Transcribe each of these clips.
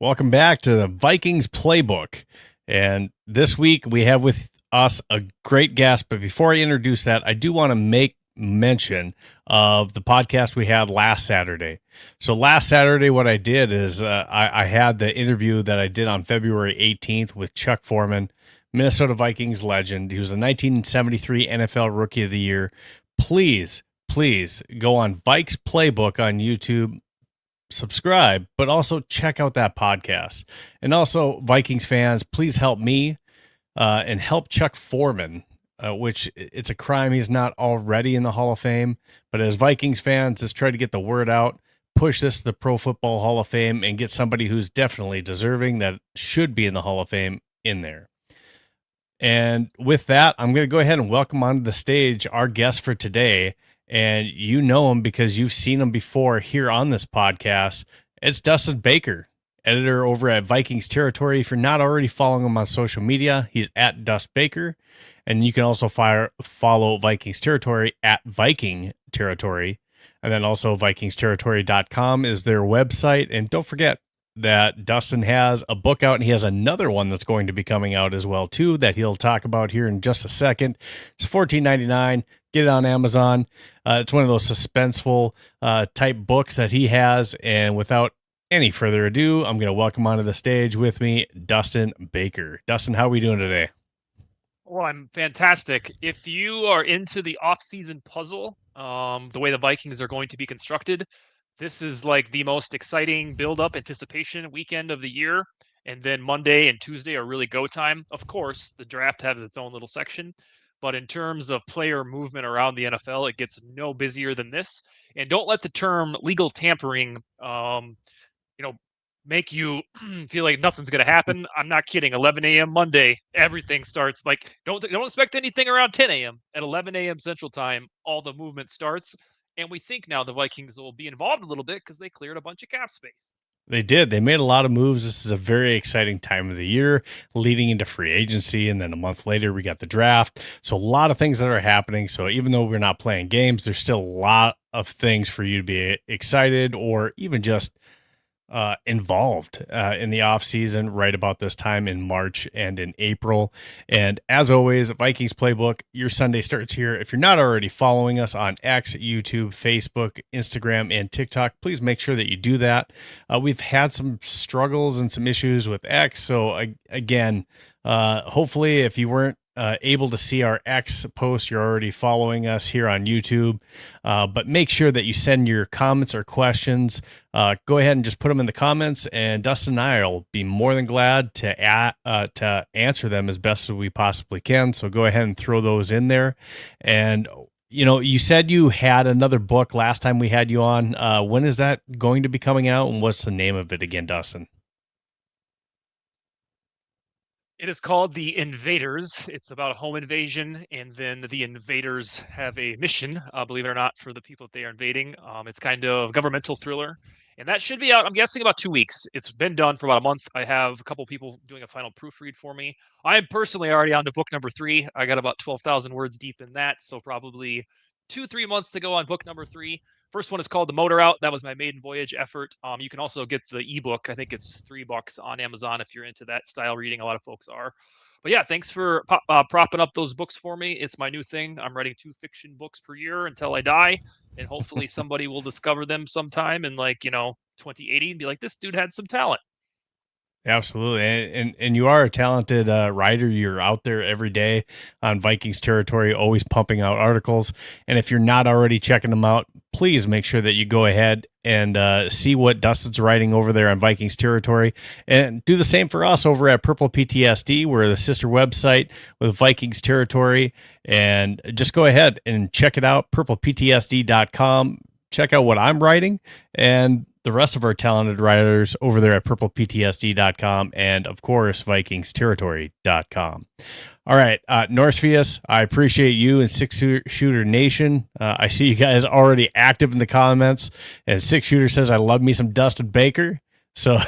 Welcome back to the Vikings Playbook. And this week we have with us a great guest. But before I introduce that, I do want to make mention of the podcast we had last Saturday. So last Saturday, what I did is I had the interview that I did on February 18th with Chuck Foreman, Minnesota Vikings legend. He was a 1973 NFL Rookie of the Year. Please go on Vikes Playbook on YouTube, subscribe, but also check out that podcast. And also, Vikings fans, please help me and help Chuck Foreman, which it's a crime he's not already in the Hall of Fame. But as Vikings fans, let's try to get the word out, push this to the Pro Football Hall of Fame, and get somebody who's definitely deserving that should be in the Hall of Fame in there. And with that, I'm going to go ahead and welcome onto the stage our guest for today. And you know him because you've seen him before here on this podcast. It's Dustin Baker, editor over at Vikings Territory. If you're not already following him on social media, he's at Dust Baker. And you can also follow Vikings Territory at Viking Territory. And then also vikingsterritory.com is their website. And don't forget that Dustin has a book out, and he has another one that's going to be coming out as well, too, that he'll talk about here in just a second. It's $14.99. Get it on Amazon. It's one of those suspenseful type books that he has. And without any further ado, I'm going to welcome onto the stage with me, Dustin Baker. Dustin, how are we doing today? Well, I'm fantastic. If you are into the offseason puzzle, the way the Vikings are going to be constructed, this is like the most exciting build-up anticipation weekend of the year. And then Monday and Tuesday are really go time. Of course, the draft has its own little section. But in terms of player movement around the NFL, it gets no busier than this. And don't let the term legal tampering, make you feel like nothing's going to happen. I'm not kidding. 11 a.m. Monday, everything starts. Like, don't expect anything around 10 a.m. At 11 a.m. Central Time, all the movement starts. And we think now the Vikings will be involved a little bit because they cleared a bunch of cap space. They did. They made a lot of moves. This is a very exciting time of the year leading into free agency. And then a month later, we got the draft. So a lot of things that are happening. So even though we're not playing games, there's still a lot of things for you to be excited or even just involved in the off season right about this time in March and in April. And as always, Vikings Playbook, your Sunday starts here. If you're not already following us on X, YouTube, Facebook, Instagram, and TikTok, please make sure that you do that. We've had some struggles and some issues with X. So again, hopefully if you weren't able to see our X post, you're already following us here on YouTube, but make sure that you send your comments or questions. Go ahead and just put them in the comments, and Dustin and I will be more than glad to answer them as best as we possibly can. So go ahead and throw those in there. And you said you had another book last time we had you on. When is that going to be coming out, and what's the name of it again, Dustin? It is called The Invaders. It's about a home invasion, and then the invaders have a mission, believe it or not, for the people that they are invading. It's kind of governmental thriller, and that should be out, I'm guessing, about 2 weeks. It's been done for about a month. I have a couple people doing a final proofread for me. I'm personally already on to book number 3. I got about 12,000 words deep in that, so probably 2-3 months to go on book number 3. First one is called The Motor Out. That was my maiden voyage effort. You can also get the ebook. I think it's $3 on Amazon if you're into that style reading. A lot of folks are. But yeah, thanks for propping up those books for me. It's my new thing. I'm writing 2 fiction books per year until I die, and hopefully somebody will discover them sometime in 2080 and be like, this dude had some talent. Absolutely. And you are a talented writer. You're out there every day on Vikings Territory, always pumping out articles. And if you're not already checking them out, please make sure that you go ahead and see what Dustin's writing over there on Vikings Territory. And do the same for us over at Purple PTSD. We're the sister website with Vikings Territory. And just go ahead and check it out, purpleptsd.com. Check out what I'm writing and the rest of our talented writers over there at purpleptsd.com and, of course, vikingsterritory.com. All right, Norsefius, I appreciate you and Six Shooter Nation. I see you guys already active in the comments, and Six Shooter says, I love me some Dustin Baker. So,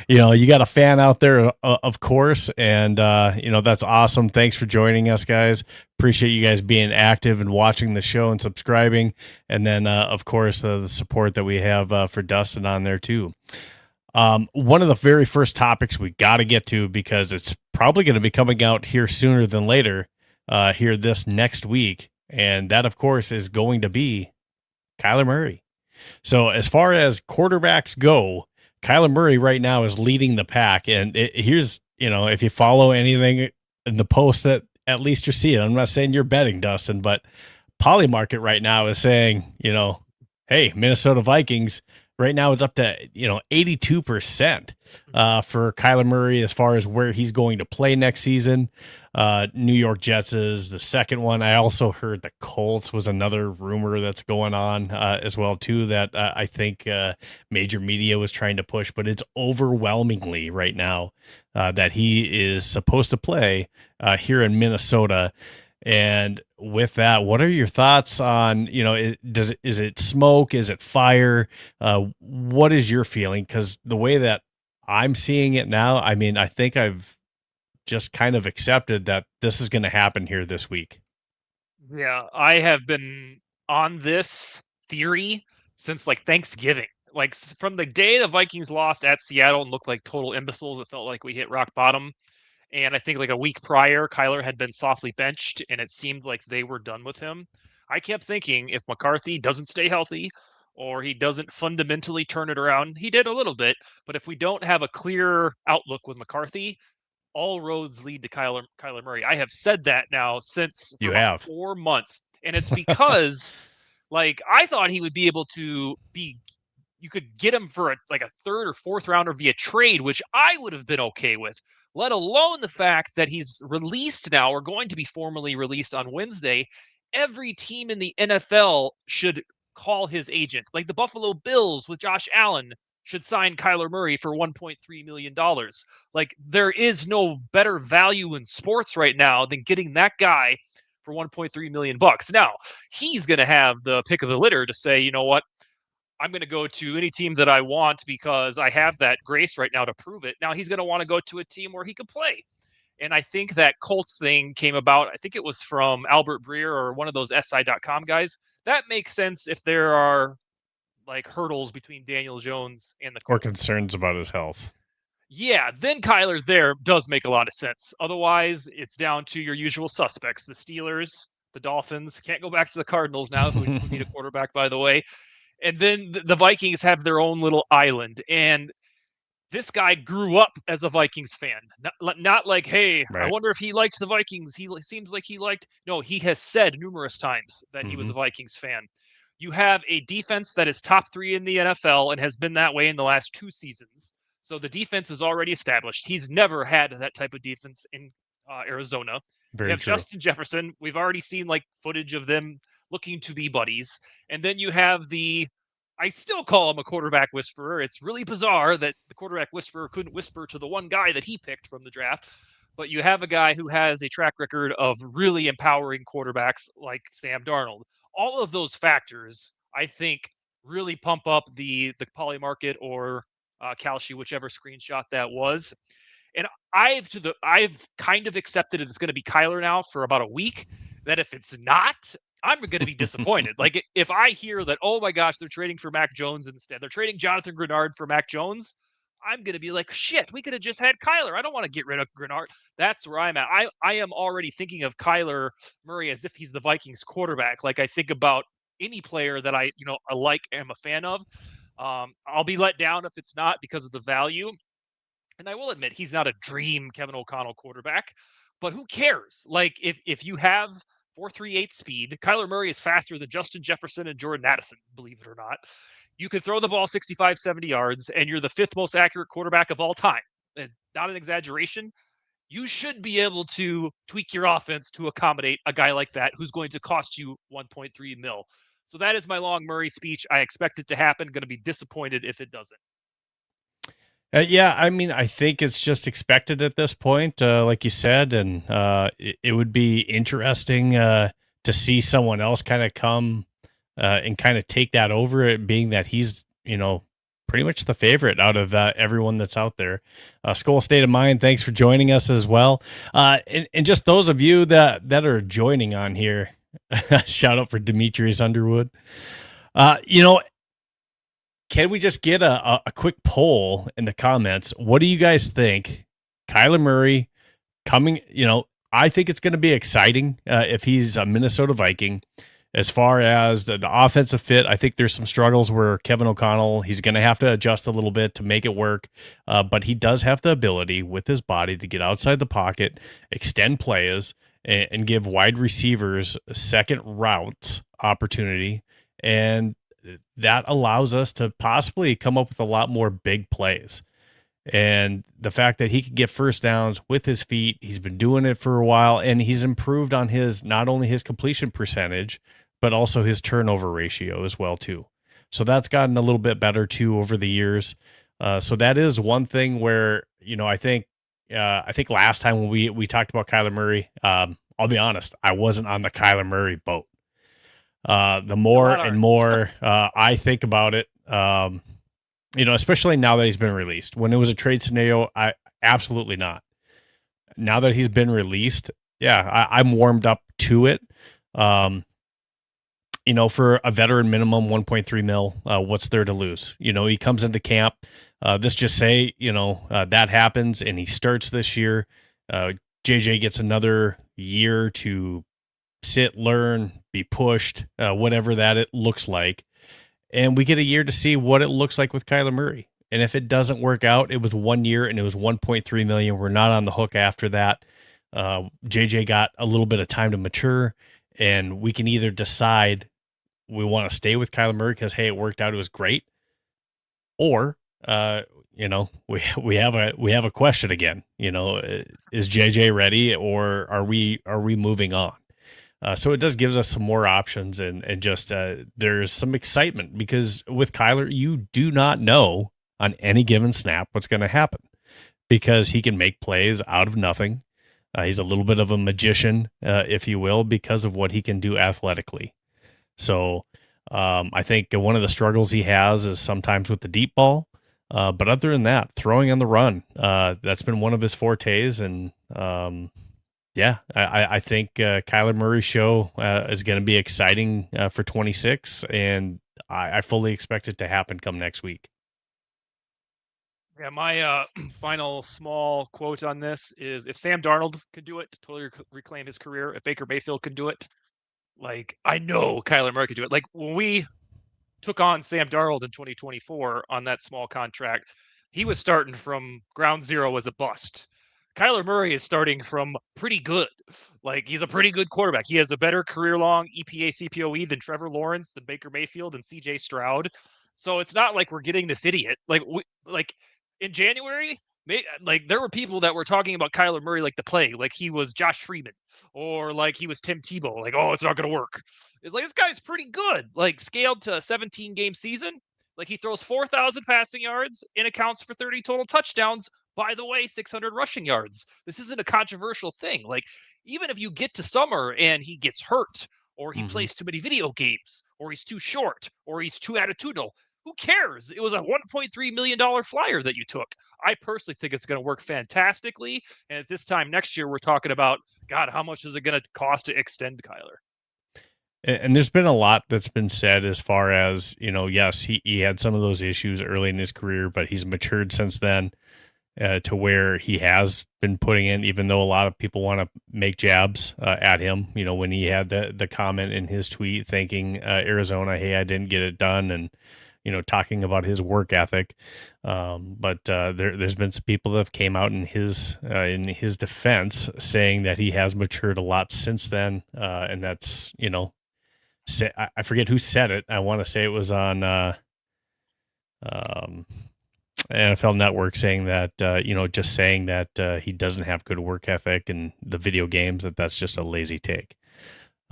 you got a fan out there, of course, and, that's awesome. Thanks for joining us, guys. Appreciate you guys being active and watching the show and subscribing. And then, of course, the support that we have for Dustin on there, too. One of the very first topics we got to get to, because it's probably going to be coming out here sooner than later, here this next week. And that, of course, is going to be Kyler Murray. So as far as quarterbacks go, Kyler Murray right now is leading the pack. And here's, if you follow anything in the post that at least you're seeing, I'm not saying you're betting, Dustin, but Polymarket right now is saying, hey, Minnesota Vikings, right now it's up to, 82% for Kyler Murray as far as where he's going to play next season. New York Jets is the second one. I also heard the Colts was another rumor that's going on as well, too, that I think major media was trying to push, but it's overwhelmingly right now that he is supposed to play here in Minnesota. And with that, what are your thoughts on, is it smoke? Is it fire? What is your feeling? Because the way that I'm seeing it now, I mean, I think I've just kind of accepted that this is going to happen here this week. Yeah, I have been on this theory since like Thanksgiving. Like from the day the Vikings lost at Seattle and looked like total imbeciles, it felt like we hit rock bottom. And I think like a week prior, Kyler had been softly benched, and it seemed like they were done with him. I kept thinking if McCarthy doesn't stay healthy or he doesn't fundamentally turn it around, he did a little bit, but if we don't have a clear outlook with McCarthy, all roads lead to Kyler Murray. I have said that now since You have 4 months, and it's because like I thought he would be able to be. You could get him for a third or fourth rounder via trade, which I would have been okay with. Let alone the fact that he's released now, or going to be formally released on Wednesday. Every team in the NFL should call his agent. Like the Buffalo Bills with Josh Allen should sign Kyler Murray for $1.3 million. Like there is no better value in sports right now than getting that guy for $1.3 million. Now, he's going to have the pick of the litter to say, you know what? I'm going to go to any team that I want because I have that grace right now to prove it. Now he's going to want to go to a team where he can play. And I think that Colts thing came about, I think it was from Albert Breer or one of those SI.com guys. That makes sense if there are like hurdles between Daniel Jones and the Colts. Or concerns about his health. Yeah, then Kyler there does make a lot of sense. Otherwise, it's down to your usual suspects, the Steelers, the Dolphins. Can't go back to the Cardinals now, who need a quarterback, by the way. And then the Vikings have their own little island. And this guy grew up as a Vikings fan. Not like, hey, right. I wonder if he liked the Vikings. He seems like he liked. No, he has said numerous times that he was a Vikings fan. You have a defense that is top 3 in the NFL and has been that way in the last 2 seasons. So the defense is already established. He's never had that type of defense in Arizona. Very you have true. Justin Jefferson. We've already seen like footage of them looking to be buddies. And then you have I still call him a quarterback whisperer. It's really bizarre that the quarterback whisperer couldn't whisper to the one guy that he picked from the draft. But you have a guy who has a track record of really empowering quarterbacks like Sam Darnold. All of those factors, I think, really pump up the Poly market or Kalshi, whichever screenshot that was. And I've kind of accepted it's going to be Kyler now for about a week. That if it's not, I'm going to be disappointed. Like if I hear that, oh my gosh, they're trading for Mac Jones instead. They're trading Jonathan Grenard for Mac Jones. I'm going to be like, shit, we could have just had Kyler. I don't want to get rid of Grenard. That's where I'm at. I am already thinking of Kyler Murray as if he's the Vikings quarterback. Like I think about any player that I like, am a fan of. I'll be let down if it's not because of the value. And I will admit he's not a dream Kevin O'Connell quarterback, but who cares? Like if you have 4.38 speed, Kyler Murray is faster than Justin Jefferson and Jordan Addison, believe it or not. You can throw the ball 65, 70 yards, and you're the 5th most accurate quarterback of all time. And not an exaggeration. You should be able to tweak your offense to accommodate a guy like that who's going to cost you 1.3 mil. So that is my long Murray speech. I expect it to happen. Going to be disappointed if it doesn't. Yeah, I mean, I think it's just expected at this point, like you said, and it would be interesting to see someone else kind of come and kind of take that over, it being that he's, pretty much the favorite out of everyone that's out there. Skull State of Mind, thanks for joining us as well. And just those of you that are joining on here, shout out for Demetrius Underwood. can we just get a quick poll in the comments? What do you guys think? Kyler Murray coming, I think it's going to be exciting if he's a Minnesota Viking. As far as the offensive fit, I think there's some struggles where Kevin O'Connell, he's going to have to adjust a little bit to make it work. But he does have the ability with his body to get outside the pocket, extend plays, and give wide receivers second routes opportunity. And that allows us to possibly come up with a lot more big plays. And the fact that he can get first downs with his feet, he's been doing it for a while, and he's improved on his, not only his completion percentage, but also his turnover ratio as well too. So that's gotten a little bit better too over the years. So that is one thing where, I think last time when we talked about Kyler Murray, I'll be honest, I wasn't on the Kyler Murray boat. The more and more I think about it, especially now that he's been released. When it was a trade scenario, I absolutely not. Now that he's been released, I'm warmed up to it. For a veteran minimum 1.3 mil, what's there to lose? He comes into camp. Let's just say, that happens and he starts this year. JJ gets another year to sit, learn, be pushed, whatever that it looks like. And we get a year to see what it looks like with Kyler Murray. And if it doesn't work out, it was 1 year and it was 1.3 million. We're not on the hook after that. JJ got a little bit of time to mature, and we can either decide we want to stay with Kyler Murray because, hey, it worked out, it was great. Or, we have a question again, is JJ ready, or are we moving on? So it does gives us some more options, and just there's some excitement because with Kyler, you do not know on any given snap what's going to happen because he can make plays out of nothing. He's a little bit of a magician, if you will, because of what he can do athletically. So I think one of the struggles he has is sometimes with the deep ball. But other than that, throwing on the run, that's been one of his fortes. And I think Kyler Murray's show is going to be exciting for 26, and I fully expect it to happen come next week. Yeah, my final small quote on this is: if Sam Darnold could do it to totally reclaim his career, if Baker Mayfield could do it, I know Kyler Murray could do it. When we took on Sam Darnold in 2024 on that small contract, he was starting from ground zero as a bust. Kyler Murray is starting from pretty good. He's a pretty good quarterback. He has a better career-long EPA CPOE than Trevor Lawrence, than Baker Mayfield, and CJ Stroud. So it's not like we're getting this idiot. In January, there were people that were talking about Kyler Murray the play, he was Josh Freeman or he was Tim Tebow. Oh, it's not going to work. It's this guy's pretty good. Scaled to a 17-game season. He throws 4,000 passing yards and accounts for 30 total touchdowns. By the way, 600 rushing yards. This isn't a controversial thing. Even if you get to summer and he gets hurt, or he plays too many video games, or he's too short, or he's too attitudinal, who cares? It was a $1.3 million flyer that you took. I personally think it's going to work fantastically. And at this time next year, we're talking about, God, how much is it going to cost to extend Kyler? And there's been a lot that's been said as far as, yes, he had some of those issues early in his career, but he's matured since then to where he has been putting in, even though a lot of people want to make jabs at him, when he had the comment in his tweet thanking Arizona, hey, I didn't get it done. And, talking about his work ethic. But there's been some people that have came out in his defense saying that he has matured a lot since then. And that's, I forget who said it. I want to say it was on NFL Network saying that, just saying that he doesn't have good work ethic and the video games, that's just a lazy take.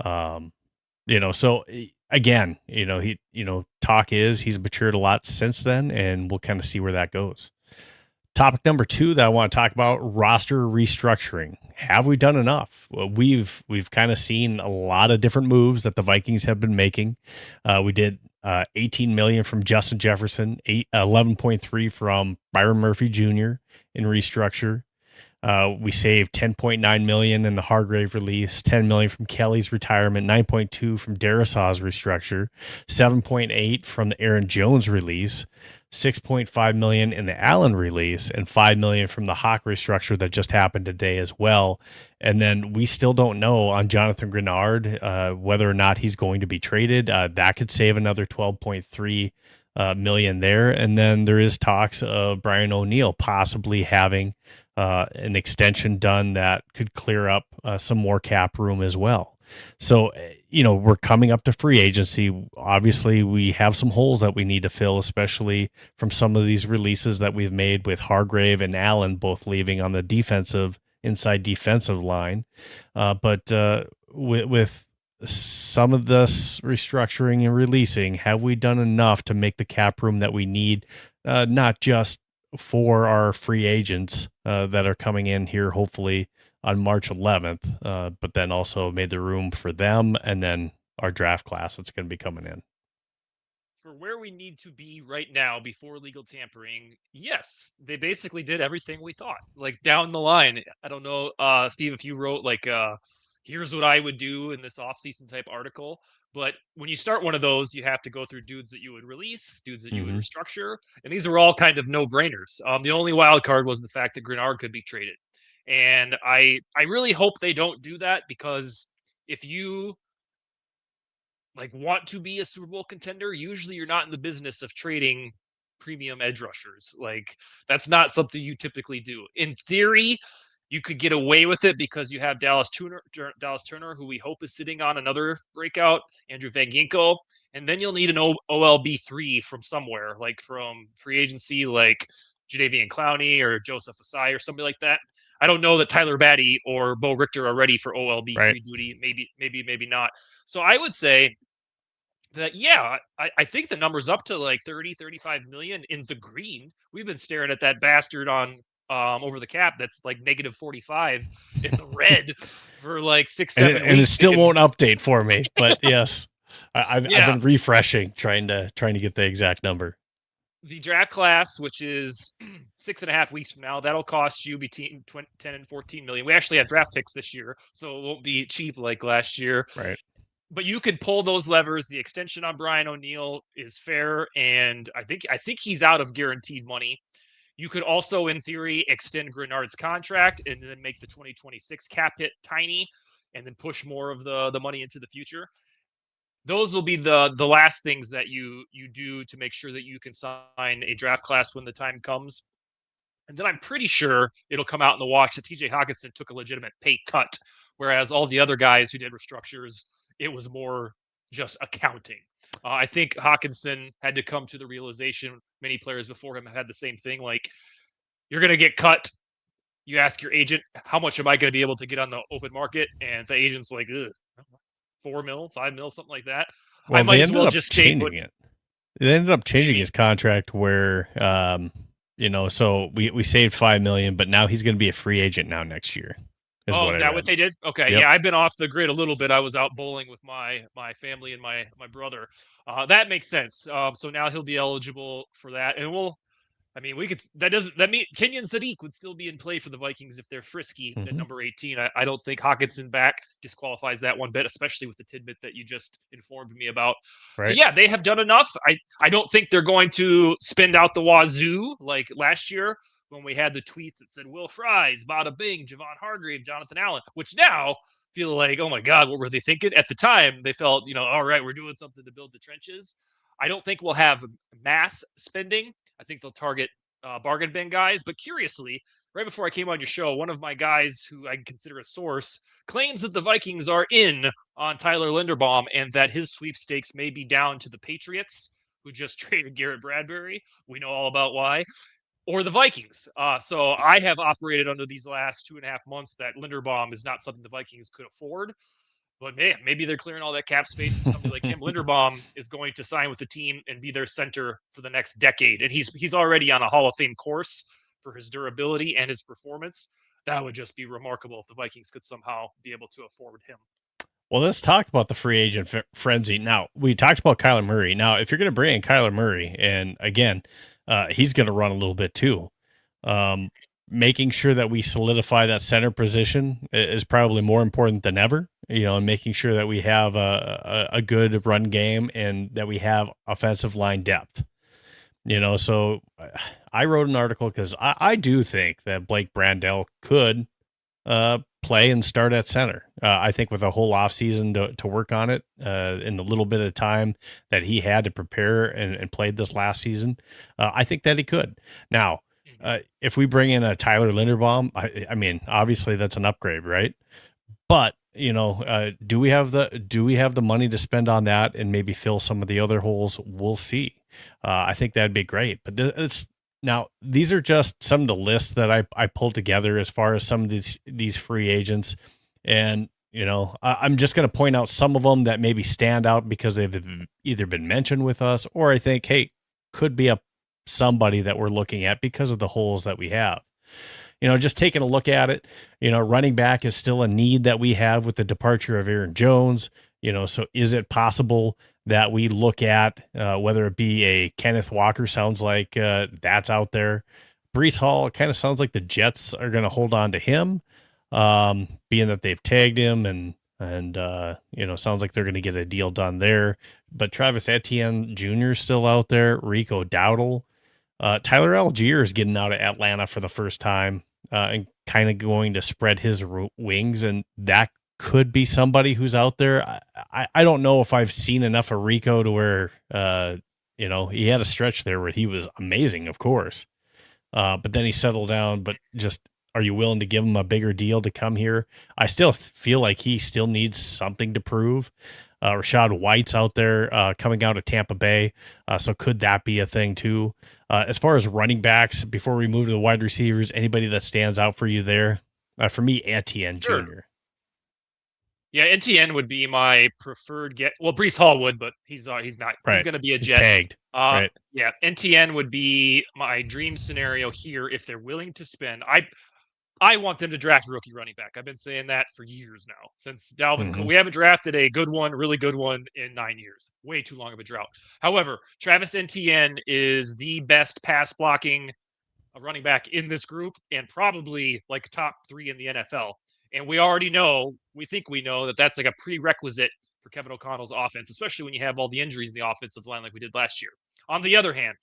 So again, he's matured a lot since then, and we'll kind of see where that goes. Topic number 2 that I want to talk about: roster restructuring. Have we done enough? Well, we've kind of seen a lot of different moves that the Vikings have been making. We did $18 million from Justin Jefferson, $11.3 from Byron Murphy Jr. in restructure. We saved $10.9 million in the Hargrave release, $10 million from Kelly's retirement, $9.2 from Darrisaw's restructure, $7.8 from the Aaron Jones release, $6.5 million in the Allen release, and $5 million from the Hawk restructure that just happened today as well. And then we still don't know on Jonathan Grenard whether or not he's going to be traded. That could save another $12.3 million there. And then there is talks of Brian O'Neill possibly having an extension done that could clear up some more cap room as well. So, we're coming up to free agency. Obviously, we have some holes that we need to fill, especially from some of these releases that we've made with Hargrave and Allen both leaving on the inside defensive line. But with some of this restructuring and releasing, have we done enough to make the cap room that we need, not just for our free agents that are coming in here, hopefully on March 11th, but then also made the room for them and then our draft class that's going to be coming in? For where we need to be right now before legal tampering, yes, they basically did everything we thought. Like down the line, I don't know, Steve, if you wrote like, here's what I would do in this offseason type article. But when you start one of those, you have to go through dudes that you would release, dudes that you would restructure, and these are all kind of no-brainers. The only wild card was the fact that Grenard could be traded, and I really hope they don't do that, because if you want to be a Super Bowl contender, usually you're not in the business of trading premium edge rushers. Like that's not something you typically do. In theory, you could get away with it because you have Dallas Turner, who we hope is sitting on another breakout, Andrew Van Ginkel, and then you'll need an OLB3 from somewhere, like from free agency, like Jadeveon Clowney or Joseph Asai or somebody like that. I don't know that Tyler Batty or Bo Richter are ready for OLB3 duty. Maybe not. So I would say that, yeah, I think the number's up to like 30, 35 million in the green. We've been staring at that bastard on over the cap that's like negative 45 in the red for like 6-7 weeks. And it still won't update for me, but yes, I've been refreshing, trying to get the exact number. The draft class, which is 6.5 weeks from now, that'll cost you between 10 and 14 million. We actually have draft picks this year, so it won't be cheap like last year. Right. But you can pull those levers. The extension on Brian O'Neill is fair, and I think he's out of guaranteed money. You could also, in theory, extend Grenard's contract and then make the 2026 cap hit tiny, and then push more of the money into the future. Those will be the last things that you do to make sure that you can sign a draft class when the time comes. And then I'm pretty sure it'll come out in the wash that TJ Hockenson took a legitimate pay cut, whereas all the other guys who did restructures, it was more just accounting. I think Hockenson had to come to the realization, many players before him had the same thing, like, you're going to get cut. You ask your agent, how much am I going to be able to get on the open market? And the agent's like, 4 mil, 5 mil, something like that. Well, I might as well just changing it. They ended up changing his contract where, so we saved $5 million, but now he's going to be a free agent now next year. Is that what they did? Okay. Yep. Yeah, I've been off the grid a little bit. I was out bowling with my family and my brother. That makes sense. So now he'll be eligible for that. And that mean Kenyon Sadiq would still be in play for the Vikings if they're frisky at number 18. I don't think Hockenson back disqualifies that one bit, especially with the tidbit that you just informed me about. Right. So yeah, they have done enough. I don't think they're going to spend out the wazoo like last year when we had the tweets that said Will Fries, Bada Bing, Javon Hargrave, Jonathan Allen, which now feel like, oh my God, what were they thinking? At the time, they felt, all right, we're doing something to build the trenches. I don't think we'll have mass spending. I think they'll target bargain bin guys. But curiously, right before I came on your show, one of my guys who I consider a source claims that the Vikings are in on Tyler Linderbaum and that his sweepstakes may be down to the Patriots, who just traded Garrett Bradbury. We know all about why. Or the Vikings. So I have operated under these last 2.5 months that Linderbaum is not something the Vikings could afford. But man, maybe they're clearing all that cap space for somebody like him. Linderbaum is going to sign with the team and be their center for the next decade. And he's already on a Hall of Fame course for his durability and his performance. That would just be remarkable if the Vikings could somehow be able to afford him. Well, let's talk about the free agent frenzy. Now, we talked about Kyler Murray. Now, if you're going to bring in Kyler Murray, and again, he's going to run a little bit too. making sure that we solidify that center position is probably more important than ever, and making sure that we have a good run game and that we have offensive line depth. So I wrote an article because I do think that Blake Brandel could play and start at center. I think with a whole offseason to work on it in the little bit of time that he had to prepare and played this last season, I think that he could. Now, if we bring in a Tyler Linderbaum, I mean, obviously that's an upgrade, right? But do we have the money to spend on that and maybe fill some of the other holes? We'll see. I think that'd be great. But now these are just some of the lists that I pulled together as far as some of these free agents, and I'm just going to point out some of them that maybe stand out because they've either been mentioned with us or I think, hey, could be somebody that we're looking at because of the holes that we have. Just taking a look at it, running back is still a need that we have with the departure of Aaron Jones. So is it possible that we look at whether it be a Kenneth Walker, sounds like that's out there. Breece Hall, it kind of sounds like the Jets are going to hold on to him, being that they've tagged him and sounds like they're going to get a deal done there. But Travis Etienne Jr. is still out there. Rico Dowdle. Tyler Algier is getting out of Atlanta for the first time and kind of going to spread his wings, and that could be somebody who's out there. I don't know if I've seen enough of Rico to where, he had a stretch there where he was amazing, of course. But then he settled down, but just, are you willing to give him a bigger deal to come here? I still feel like he still needs something to prove. Rashad White's out there coming out of Tampa Bay. So could that be a thing too? As far as running backs, before we move to the wide receivers, anybody that stands out for you there? For me, Etienne Jr. Yeah, Etienne would be my preferred get. Well, Breece Hall would, but he's not. Right. He's going to be a He's Jet. Tagged. Right. Yeah, Etienne would be my dream scenario here if they're willing to spend. I want them to draft a rookie running back. I've been saying that for years now. Since Dalvin, we haven't drafted a good one, really good one in 9 years. Way too long of a drought. However, Travis Etienne is the best pass blocking running back in this group and probably like top 3 in the NFL. And we think we know that that's like a prerequisite for Kevin O'Connell's offense, especially when you have all the injuries in the offensive line like we did last year. On the other hand,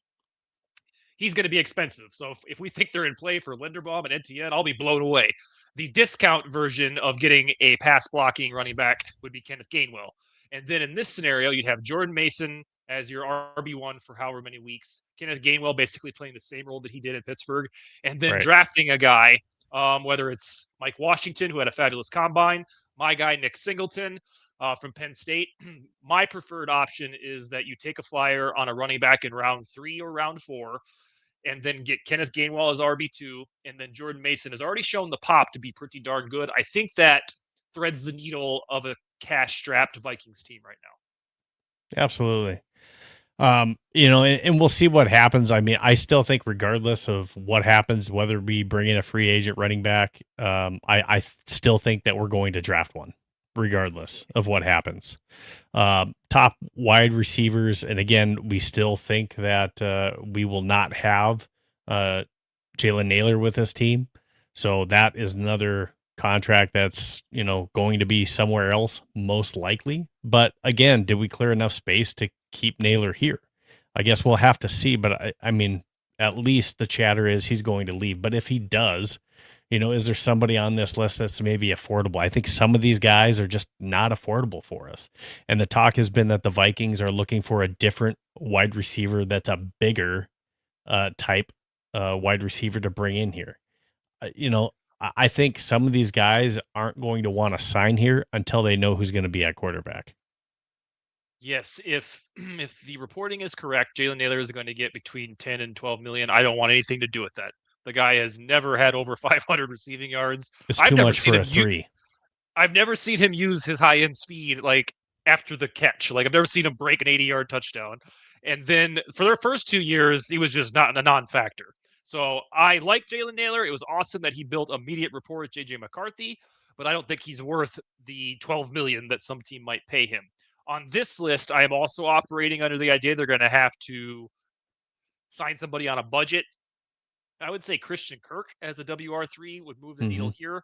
he's going to be expensive. So if we think they're in play for Linderbaum and Etienne, I'll be blown away. The discount version of getting a pass blocking running back would be Kenneth Gainwell. And then in this scenario, you'd have Jordan Mason as your RB1 for however many weeks. Kenneth Gainwell basically playing the same role that he did in Pittsburgh. And then drafting a guy, whether it's Mike Washington, who had a fabulous combine, my guy Nick Singleton from Penn State. My preferred option is that you take a flyer on a running back in round 3 or round 4, and then get Kenneth Gainwell as RB2, and then Jordan Mason has already shown the pop to be pretty darn good. I think that threads the needle of a cash-strapped Vikings team right now. Absolutely. And we'll see what happens. I mean, I still think regardless of what happens, whether we bring in a free agent running back, I still think that we're going to draft one regardless of what happens. Top wide receivers. And again, we still think that we will not have Jalen Nailor with this team. So that is another contract that's, going to be somewhere else, most likely. But again, did we clear enough space to keep Nailor here? I guess we'll have to see. But I mean, at least the chatter is he's going to leave. But if he does, is there somebody on this list that's maybe affordable? I think some of these guys are just not affordable for us. And the talk has been that the Vikings are looking for a different wide receiver that's a bigger type wide receiver to bring in here. I think some of these guys aren't going to want to sign here until they know who's going to be at quarterback. Yes, if the reporting is correct, Jalen Nailor is going to get between 10 and 12 million. I don't want anything to do with that. The guy has never had over 500 receiving yards. It's too much for a 3. I've never seen him use his high-end speed like after the catch. Like I've never seen him break an 80-yard touchdown. And then for their first 2 years, he was just not a non-factor. So I like Jalen Nailor. It was awesome that he built immediate rapport with J.J. McCarthy, but I don't think he's worth the $12 million that some team might pay him. On this list, I am also operating under the idea they're going to have to sign somebody on a budget. I would say Christian Kirk as a WR3 would move the Mm-hmm. needle here.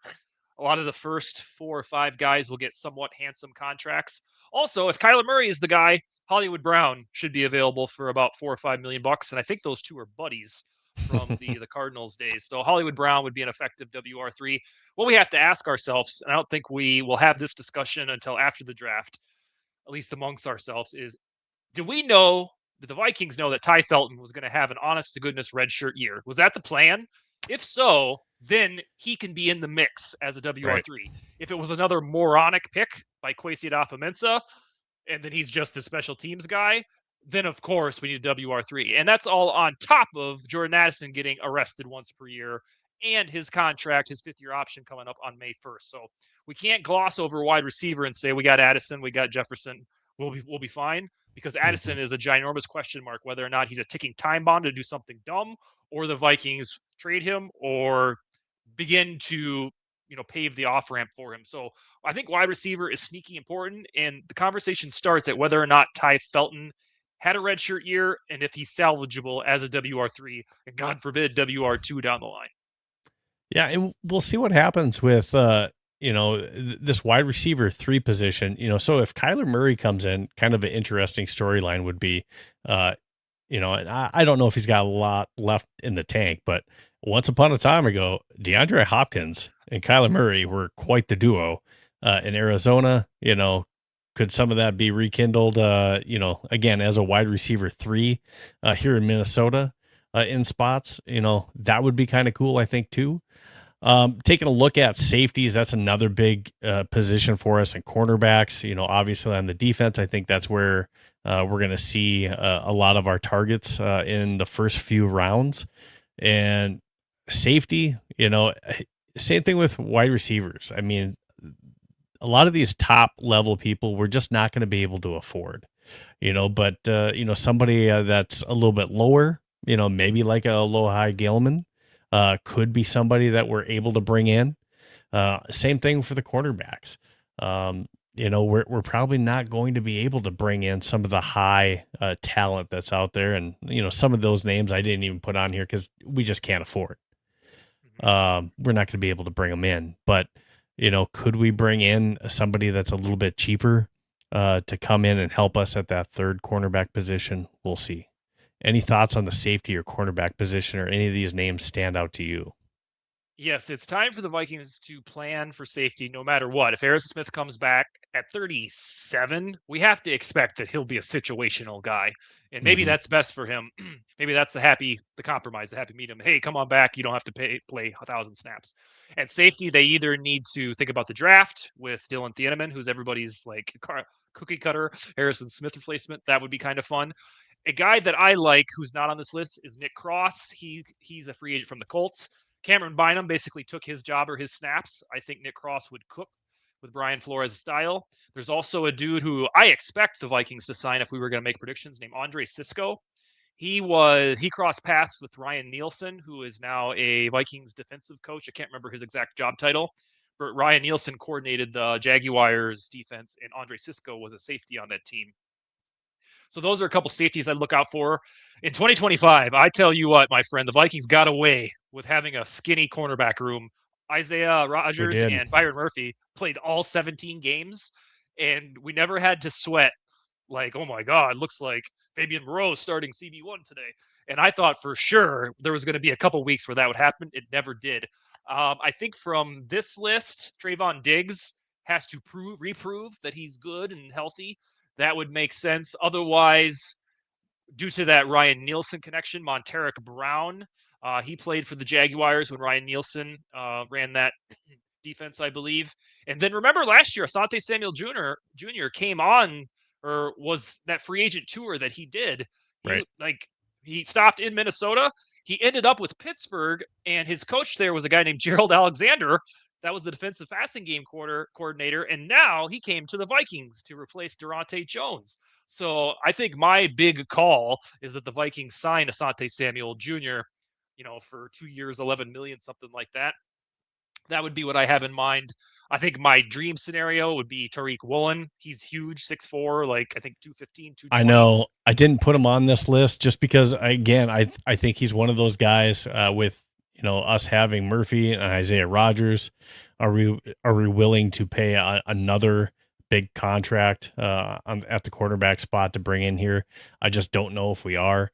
A lot of the first 4 or 5 guys will get somewhat handsome contracts. Also, if Kyler Murray is the guy, Hollywood Brown should be available for about $4 or $5 million, and I think those two are buddies from the Cardinals days. So Hollywood Brown would be an effective WR3. What we have to ask ourselves, and I don't think we will have this discussion until after the draft, at least amongst ourselves, is do we know that the Vikings know that Ty Felton was going to have an honest to goodness redshirt year? Was that the plan? If so, then he can be in the mix as a WR3. Right. If it was another moronic pick by Kwesi Adofo-Mensah, and then he's just the special teams guy, then of course we need a WR3. And that's all on top of Jordan Addison getting arrested once per year and his contract, his 5th-year option coming up on May 1st. So we can't gloss over wide receiver and say we got Addison, we got Jefferson, we'll be fine, because Addison is a ginormous question mark whether or not he's a ticking time bomb to do something dumb, or the Vikings trade him or begin to pave the off ramp for him. So I think wide receiver is sneaky important, and the conversation starts at whether or not Ty Felton had a redshirt year and if he's salvageable as a WR3, and God forbid WR2 down the line. Yeah, and we'll see what happens with this wide receiver 3 position. So if Kyler Murray comes in, kind of an interesting storyline would be, and I don't know if he's got a lot left in the tank, but once upon a time ago, DeAndre Hopkins and Kyler Murray were quite the duo in Arizona. Could some of that be rekindled, again, as a wide receiver 3 here in Minnesota in spots? That would be kind of cool, I think, too. Taking a look at safeties, that's another big position for us, and cornerbacks. Obviously on the defense, I think that's where we're going to see a lot of our targets in the first few rounds. And safety, same thing with wide receivers. I mean, a lot of these top level people we're just not going to be able to afford. But somebody that's a little bit lower, maybe like a Alohi Gilman. Could be somebody that we're able to bring in. Same thing for the quarterbacks. We're probably not going to be able to bring in some of the high talent that's out there. And, some of those names I didn't even put on here because we just can't afford. We're not going to be able to bring them in. But, could we bring in somebody that's a little bit cheaper to come in and help us at that third cornerback position? We'll see. Any thoughts on the safety or cornerback position, or any of these names stand out to you? Yes, it's time for the Vikings to plan for safety no matter what. If Harrison Smith comes back at 37, we have to expect that he'll be a situational guy. And maybe that's best for him. Maybe that's the compromise, the happy medium. Hey, come on back. You don't have to play 1,000 snaps. At safety, they either need to think about the draft with Dylan Thieneman, who's everybody's like cookie cutter Harrison Smith replacement. That would be kind of fun. A guy that I like who's not on this list is Nick Cross. He's a free agent from the Colts. Cameron Bynum basically took his job or his snaps. I think Nick Cross would cook with Brian Flores' style. There's also a dude who I expect the Vikings to sign if we were going to make predictions, named Andre Cisco. He crossed paths with Ryan Nielsen, who is now a Vikings defensive coach. I can't remember his exact job title, but Ryan Nielsen coordinated the Jaguars defense, and Andre Cisco was a safety on that team. So those are a couple safeties I'd look out for. In 2025, I tell you what, my friend, the Vikings got away with having a skinny cornerback room. Isaiah Rodgers and Byron Murphy played all 17 games, and we never had to sweat like, oh my God, looks like Fabian Moreau starting CB1 today. And I thought for sure there was going to be a couple weeks where that would happen. It never did. I think from this list, Trayvon Diggs has to reprove that he's good and healthy. That would make sense. Otherwise, due to that Ryan Nielsen connection, Monteric Brown, he played for the Jaguars when Ryan Nielsen ran that defense, I believe. And then remember last year, Asante Samuel Jr. came on, or was that free agent tour that he did. He stopped in Minnesota. He ended up with Pittsburgh, and his coach there was a guy named Gerald Alexander. That was the defensive passing game coordinator, and now he came to the Vikings to replace Durante Jones. So I think my big call is that the Vikings sign Asante Samuel Jr., for 2 years, $11 million, something like that. That would be what I have in mind. I think my dream scenario would be Tariq Woolen. He's huge, 6'4", like I think 215, 220. I know. I didn't put him on this list just because, again, I think he's one of those guys with us having Murphy and Isaiah Rodgers, are we willing to pay another big contract at the quarterback spot to bring in here? I just don't know if we are.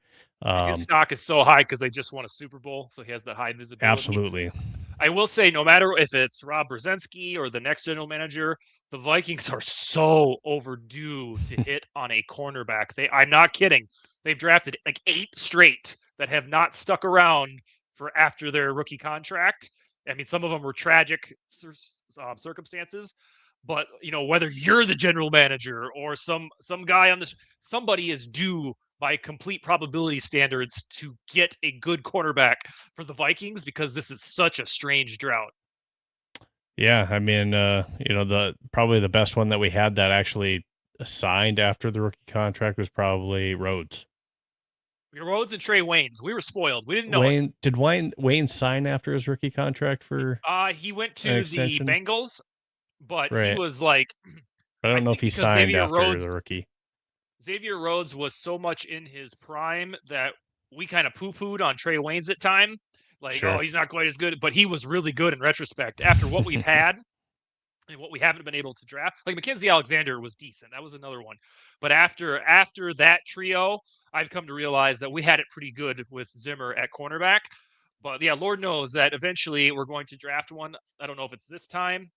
His stock is so high because they just won a Super Bowl, so he has that high visibility. Absolutely. I will say, no matter if it's Rob Brzezinski or the next general manager, the Vikings are so overdue to hit on a cornerback. I'm not kidding. They've drafted like 8 straight that have not stuck around for after their rookie contract. I mean, some of them were tragic circumstances, but whether you're the general manager or some guy on this, somebody is due by complete probability standards to get a good cornerback for the Vikings because this is such a strange drought. Yeah, I mean, the probably the best one that we had that actually signed after the rookie contract was probably Rhodes. Rhodes and Trey Waynes. We were spoiled. We didn't know it. Did Wayne sign after his rookie contract for he went to the Bengals, but right. he was like I don't know if he signed after the rookie. Xavier Rhodes was so much in his prime that we kind of poo-pooed on Trey Waynes at time. Like, sure. Oh, he's not quite as good, but he was really good in retrospect. After what we've had and what we haven't been able to draft, like Mackenzie Alexander was decent. That was another one. But after that trio, I've come to realize that we had it pretty good with Zimmer at cornerback. But yeah, Lord knows that eventually we're going to draft one. I don't know if it's this time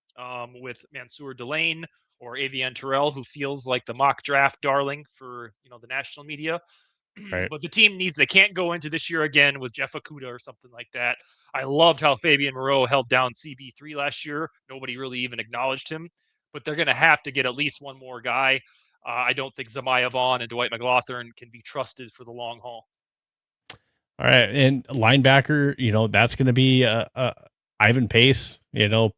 with Mansour Delane or Avian Terrell, who feels like the mock draft darling for the national media. Right. But the team they can't go into this year again with Jeff Okudah or something like that. I loved how Fabian Moreau held down CB3 last year. Nobody really even acknowledged him. But they're going to have to get at least one more guy. I don't think Zamiah Vaughn and Dwight McLaughlin can be trusted for the long haul. All right. And linebacker, that's going to be Ivan Pace,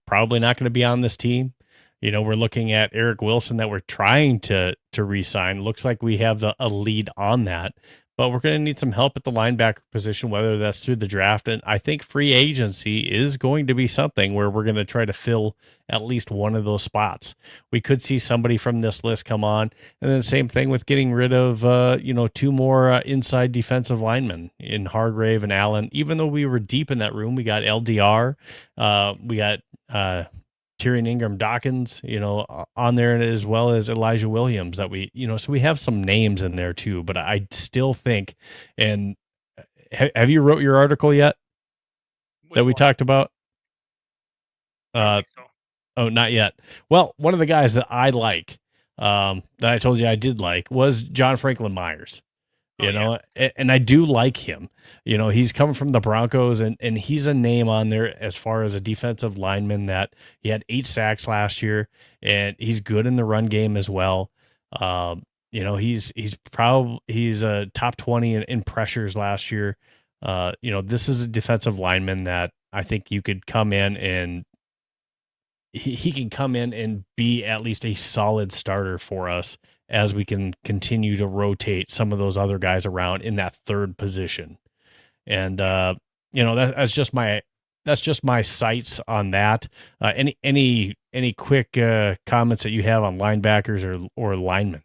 probably not going to be on this team. We're looking at Eric Wilson that we're trying to re-sign. Looks like we have a lead on that, but we're going to need some help at the linebacker position, whether that's through the draft. And I think free agency is going to be something where we're going to try to fill at least one of those spots. We could see somebody from this list come on. And then same thing with getting rid of, 2 more inside defensive linemen in Hargrave and Allen. Even though we were deep in that room, we got LDR, we got, Tyrion Ingram Dawkins, on there, as well as Elijah Williams that so we have some names in there too, but I still think, and have you wrote your article yet? Which that we talked about? So. Oh, not yet. Well, one of the guys that I like, that I told you I did like, was John Franklin Myers. And I do like him. He's coming from the Broncos, and he's a name on there as far as a defensive lineman that he had 8 sacks last year, and he's good in the run game as well. He's a top 20 in pressures last year. This is a defensive lineman that I think you could come in and he can come in and be at least a solid starter for us as we can continue to rotate some of those other guys around in that third position. And, that's just my sights on that. Any quick comments that you have on linebackers or linemen?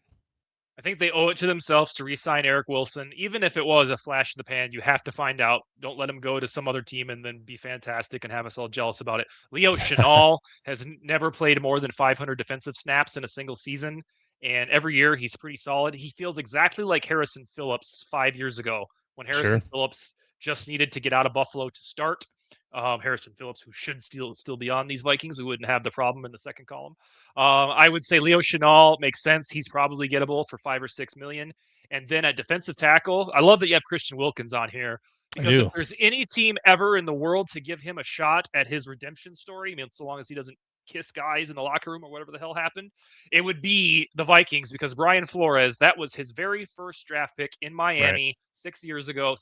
I think they owe it to themselves to re-sign Eric Wilson. Even if it was a flash in the pan, you have to find out. Don't let him go to some other team and then be fantastic and have us all jealous about it. Leo Chenal has never played more than 500 defensive snaps in a single season. And every year he's pretty solid. He feels exactly like Harrison Phillips 5 years ago when Harrison Phillips just needed to get out of Buffalo to start. Harrison Phillips, who should still be on these Vikings. We wouldn't have the problem in the second column. I would say Leo Chenal makes sense. He's probably gettable for $5 or $6 million. And then at defensive tackle, I love that you have Christian Wilkins on here. Because if there's any team ever in the world to give him a shot at his redemption story, I mean, so long as he doesn't kiss guys in the locker room or whatever the hell happened, it would be the Vikings, because Brian Flores, that was his very first draft pick in Miami 7 years ago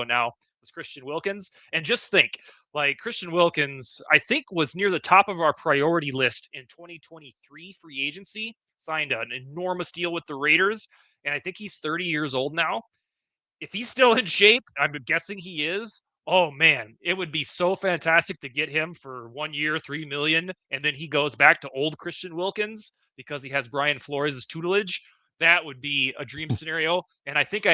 now, was Christian Wilkins. And just think, like, Christian Wilkins, I think, was near the top of our priority list in 2023 free agency, signed an enormous deal with the Raiders, and I think he's 30 years old now. If he's still in shape, I'm guessing he is. Oh man, it would be so fantastic to get him for 1 year, $3 million, and then he goes back to old Christian Wilkins because he has Brian Flores' tutelage. That would be a dream scenario. And I think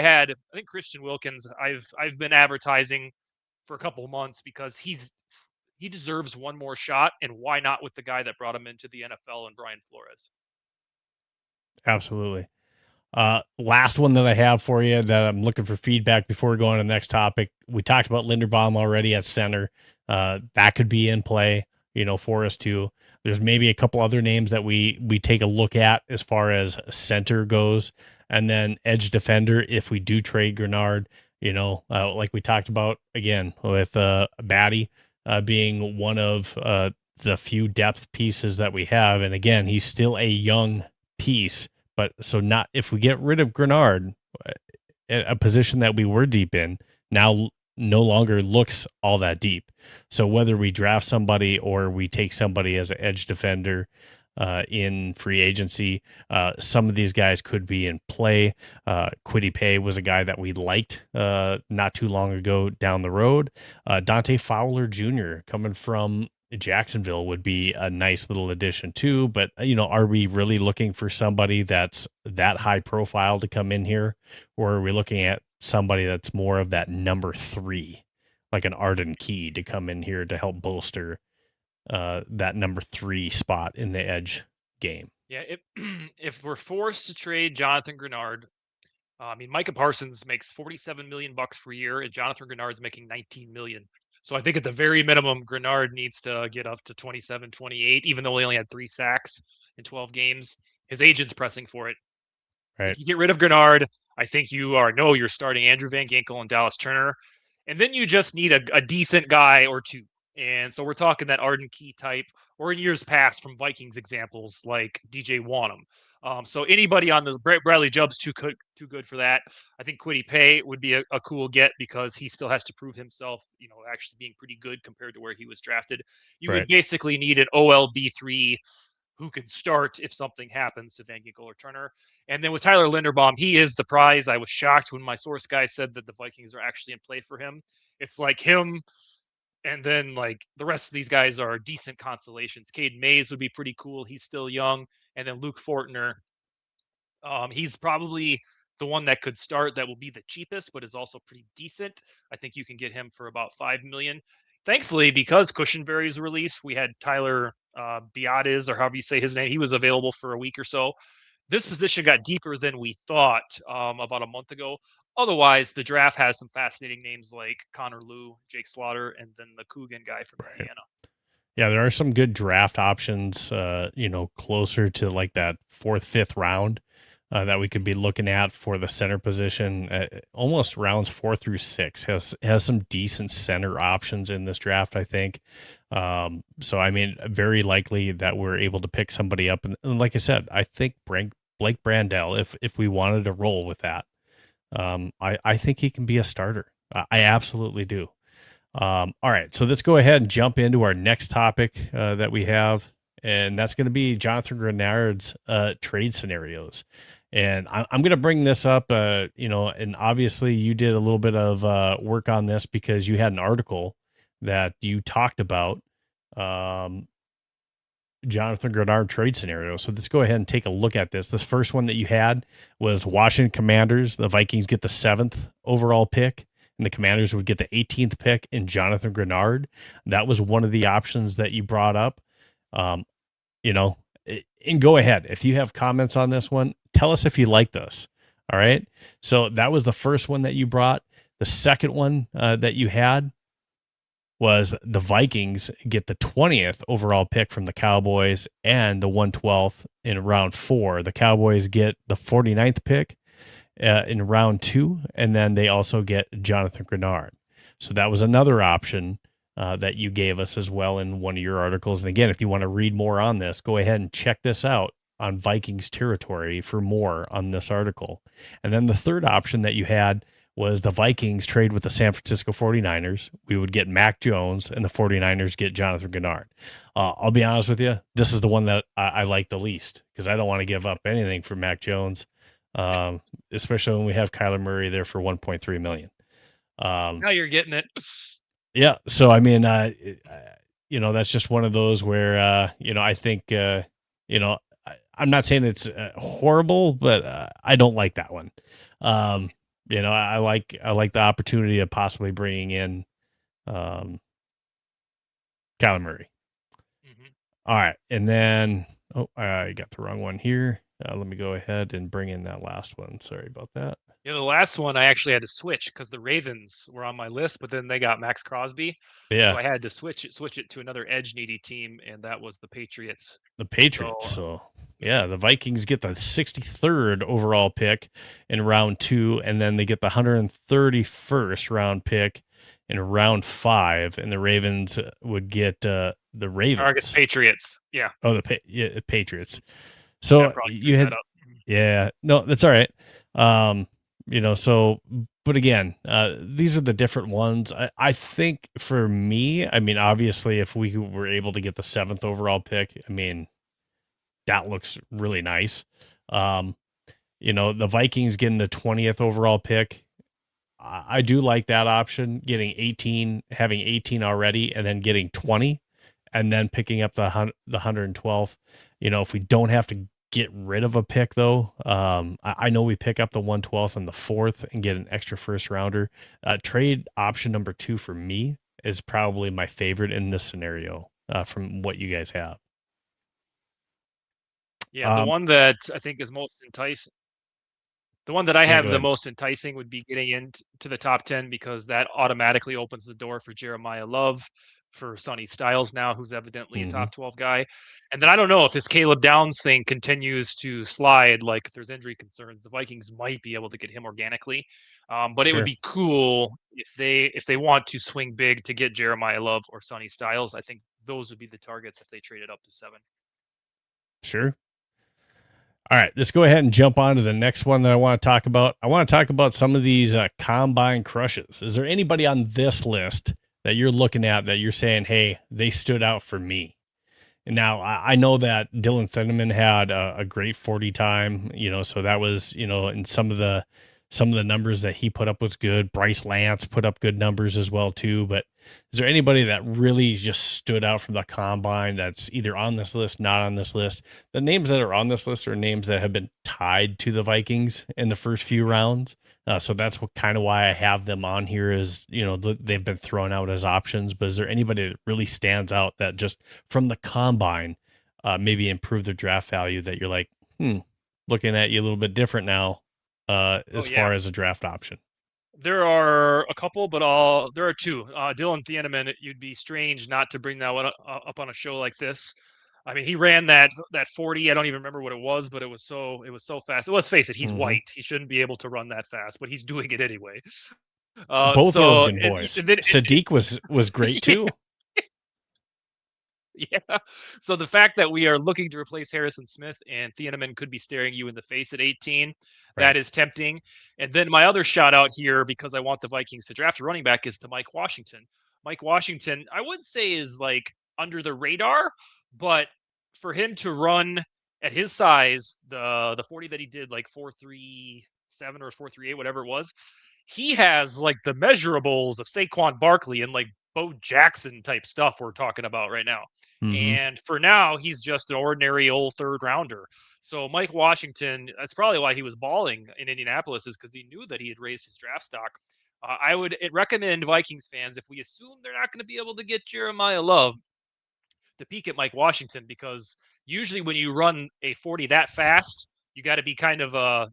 Christian Wilkins, I've been advertising for a couple of months because he deserves one more shot, and why not with the guy that brought him into the NFL and Brian Flores? Absolutely. Last one that I have for you that I'm looking for feedback before we go on to the next topic. We talked about Linderbaum already at center. That could be in play, for us too. There's maybe a couple other names that we take a look at as far as center goes, and then edge defender if we do trade Grenard. Like we talked about again with Batty being one of the few depth pieces that we have, and again he's still a young piece. But so not if we get rid of Grenard, a position that we were deep in now no longer looks all that deep. So whether we draft somebody or we take somebody as an edge defender in free agency, some of these guys could be in play. Kwity Paye was a guy that we liked not too long ago down the road. Dante Fowler Jr. coming from Jacksonville would be a nice little addition too, but are we really looking for somebody that's that high profile to come in here, or are we looking at somebody that's more of that number 3, like an Arden Key to come in here to help bolster that number 3 spot in the edge game? Yeah, if we're forced to trade Jonathan Grenard, Micah Parsons makes $47 million per year, and Jonathan Grenard's making $19 million. So I think at the very minimum, Grenard needs to get up to 27, 28, even though he only had 3 sacks in 12 games. His agent's pressing for it. Right. If you get rid of Grenard, I think you're starting Andrew Van Ginkel and Dallas Turner. And then you just need a decent guy or two. And so we're talking that Arden Key type, or in years past from Vikings examples like DJ Wanham. So anybody on the Bradley Jubb's too good for that. I think Kwity Paye would be a cool get because he still has to prove himself, actually being pretty good compared to where he was drafted. You would basically need an OLB3 who can start if something happens to Van Ginkel or Turner. And then with Tyler Linderbaum, he is the prize. I was shocked when my source guy said that the Vikings are actually in play for him. It's like him, and then like the rest of these guys are decent consolations. Cade Mays would be pretty cool. He's still young. And then Luke Fortner, he's probably the one that could start that will be the cheapest, but is also pretty decent. I think you can get him for about $5 million. Thankfully, because Cushenberry's release, we had Tyler Biadasz, or however you say his name. He was available for a week or so. This position got deeper than we thought about a month ago. Otherwise, the draft has some fascinating names like Connor Liu, Jake Slaughter, and then the Coogan guy from Indiana. Yeah, there are some good draft options, closer to like that 4th, 5th round that we could be looking at for the center position. Almost rounds 4 through 6 has some decent center options in this draft, I think. So, very likely that we're able to pick somebody up. And like I said, I think Blake Brandel, if we wanted to roll with that, I think he can be a starter. I absolutely do. All right, so let's go ahead and jump into our next topic that we have, and that's going to be Jonathan Grenard's trade scenarios. And I'm going to bring this up, and obviously you did a little bit of work on this because you had an article that you talked about Jonathan Grenard trade scenario. So let's go ahead and take a look at this. This first one that you had was Washington Commanders. The Vikings get the 7th overall pick, and the Commanders would get the 18th pick in Jonathan Grenard. That was one of the options that you brought up. And go ahead. If you have comments on this one, tell us if you like this. All right. So that was the first one that you brought. The second one that you had was the Vikings get the 20th overall pick from the Cowboys and the 112th in round 4. The Cowboys get the 49th pick in round 2, and then they also get Jonathan Grenard. So that was another option that you gave us as well in one of your articles. And again, if you want to read more on this, go ahead and check this out on Vikings Territory for more on this article. And then the third option that you had was the Vikings trade with the San Francisco 49ers. We would get Mac Jones, and the 49ers get Jonathan Grenard. I'll be honest with you, this is the one that I like the least because I don't want to give up anything for Mac Jones, especially when we have Kyler Murray there for $1.3 million. Now you're getting it. Yeah. So, that's just one of those where, I think, I'm not saying it's horrible, but I don't like that one. I like the opportunity of possibly bringing in Kyler Murray. Mm-hmm. All right. And then, I got the wrong one here. Let me go ahead and bring in that last one. Sorry about that. Yeah, the last one I actually had to switch because the Ravens were on my list, but then they got Max Crosby, so Yeah, I had to switch it to another edge needy team, and that was the Patriots. the So, Patriots. So, yeah, the Vikings get the 63rd overall pick in round 2, and then they get the 131st round pick in round 5, and the Ravens would get the I guess Ravens. Patriots. Yeah. Oh, the Patriots. Yeah, So probably you screwed had, that up. yeah, no, that's all right. So, but again, these are the different ones. I think for me, I mean, obviously, if we were able to get the 7th overall pick, I mean, that looks really nice. The Vikings getting the 20th overall pick. I do like that option, getting 18, having 18 already, and then getting 20, and then picking up the 112th. If we don't have to get rid of a pick, though, I know we pick up the 112th and the 4th and get an extra first rounder. Trade option number 2 for me is probably my favorite in this scenario, from what you guys have. Yeah, the one that I think is most enticing. The one that I Yeah, have go the ahead. most enticing would be getting into the top 10 because that automatically opens the door for Jeremiah Love, for Sonny Styles now, who's evidently a Hmm. top 12 guy. And then I don't know if this Caleb Downs thing continues to slide, like if there's injury concerns, the Vikings might be able to get him organically. But it would Sure. be cool if they want to swing big to get Jeremiah Love or Sonny Styles. I think those would be the targets if they traded up to 7. Sure. All right, let's go ahead and jump on to the next one that I want to talk about. I want to talk about some of these combine crushes. Is there anybody on this list that you're looking at that you're saying, hey, they stood out for me? And now I know that Dylan Thieneman had a great 40 time, so that was, and some of the numbers that he put up was good. Bryce Lance put up good numbers as well too. But is there anybody that really just stood out from the combine that's either on this list, not on this list? The names that are on this list are names that have been tied to the Vikings in the first few rounds. So that's what kind of why I have them on here is, they've been thrown out as options. But is there anybody that really stands out that just from the combine, maybe improve their draft value that you're like, looking at you a little bit different now, as Yeah. far as a draft option? There are a couple, but there are two. Dylan Thieneman, you'd be strange not to bring that one up on a show like this. I mean, he ran that 40. I don't even remember what it was, but it was so fast. Let's face it, he's Mm-hmm. white. He shouldn't be able to run that fast, but he's doing it anyway. Both So Oregon boys. and then Sadiq was great too. yeah. So the fact that we are looking to replace Harrison Smith and Thieneman could be staring you in the face at 18, Right. that is tempting. And then my other shout out here, because I want the Vikings to draft a running back, is to Mike Washington. Mike Washington, I wouldn't say is like under the radar, but for him to run at his size, the 40 that he did, like 4.37 or 4.38, whatever it was, he has like the measurables of Saquon Barkley and like Bo Jackson type stuff we're talking about right now. Mm-hmm. And for now, he's just an ordinary old third rounder. So Mike Washington, that's probably why he was balling in Indianapolis, is because he knew that he had raised his draft stock. I would recommend Vikings fans, if we assume they're not going to be able to get Jeremiah Love, to peek at Mike Washington, because usually when you run a 40 that fast, you got to be kind of a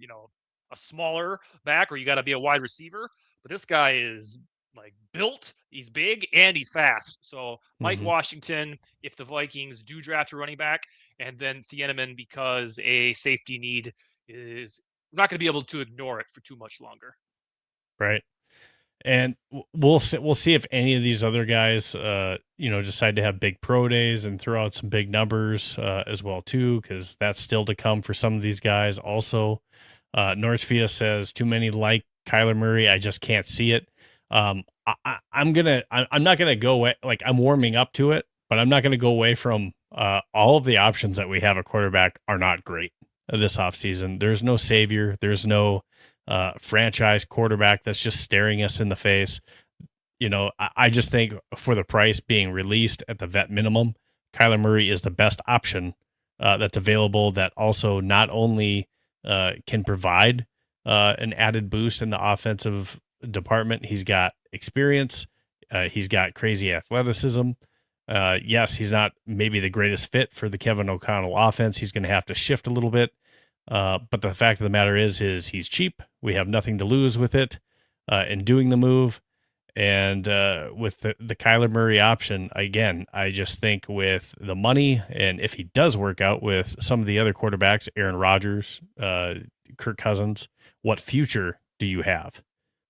smaller back, or you got to be a wide receiver. But this guy is like built, he's big, and he's fast. So Mike Mm-hmm. Washington, if the Vikings do draft a running back, and then Thieneman because a safety need is, we're not going to be able to ignore it for too much longer. Right. And we'll see if any of these other guys, decide to have big pro days and throw out some big numbers as well too, because that's still to come for some of these guys. Also, Northfia says too many like Kyler Murray. I just can't see it. I'm not gonna go away. Like, I'm warming up to it, but I'm not gonna go away from all of the options that we have at quarterback are not great this offseason. There's no savior. There's no franchise quarterback that's just staring us in the face. I just think for the price being released at the vet minimum, Kyler Murray is the best option that's available, that also not only can provide an added boost in the offensive department. He's got experience. He's got crazy athleticism. Yes, he's not maybe the greatest fit for the Kevin O'Connell offense. He's going to have to shift a little bit. But the fact of the matter is he's cheap. We have nothing to lose with it in doing the move. And with the Kyler Murray option, again, I just think with the money, and if he does work out with some of the other quarterbacks, Aaron Rodgers, Kirk Cousins, what future do you have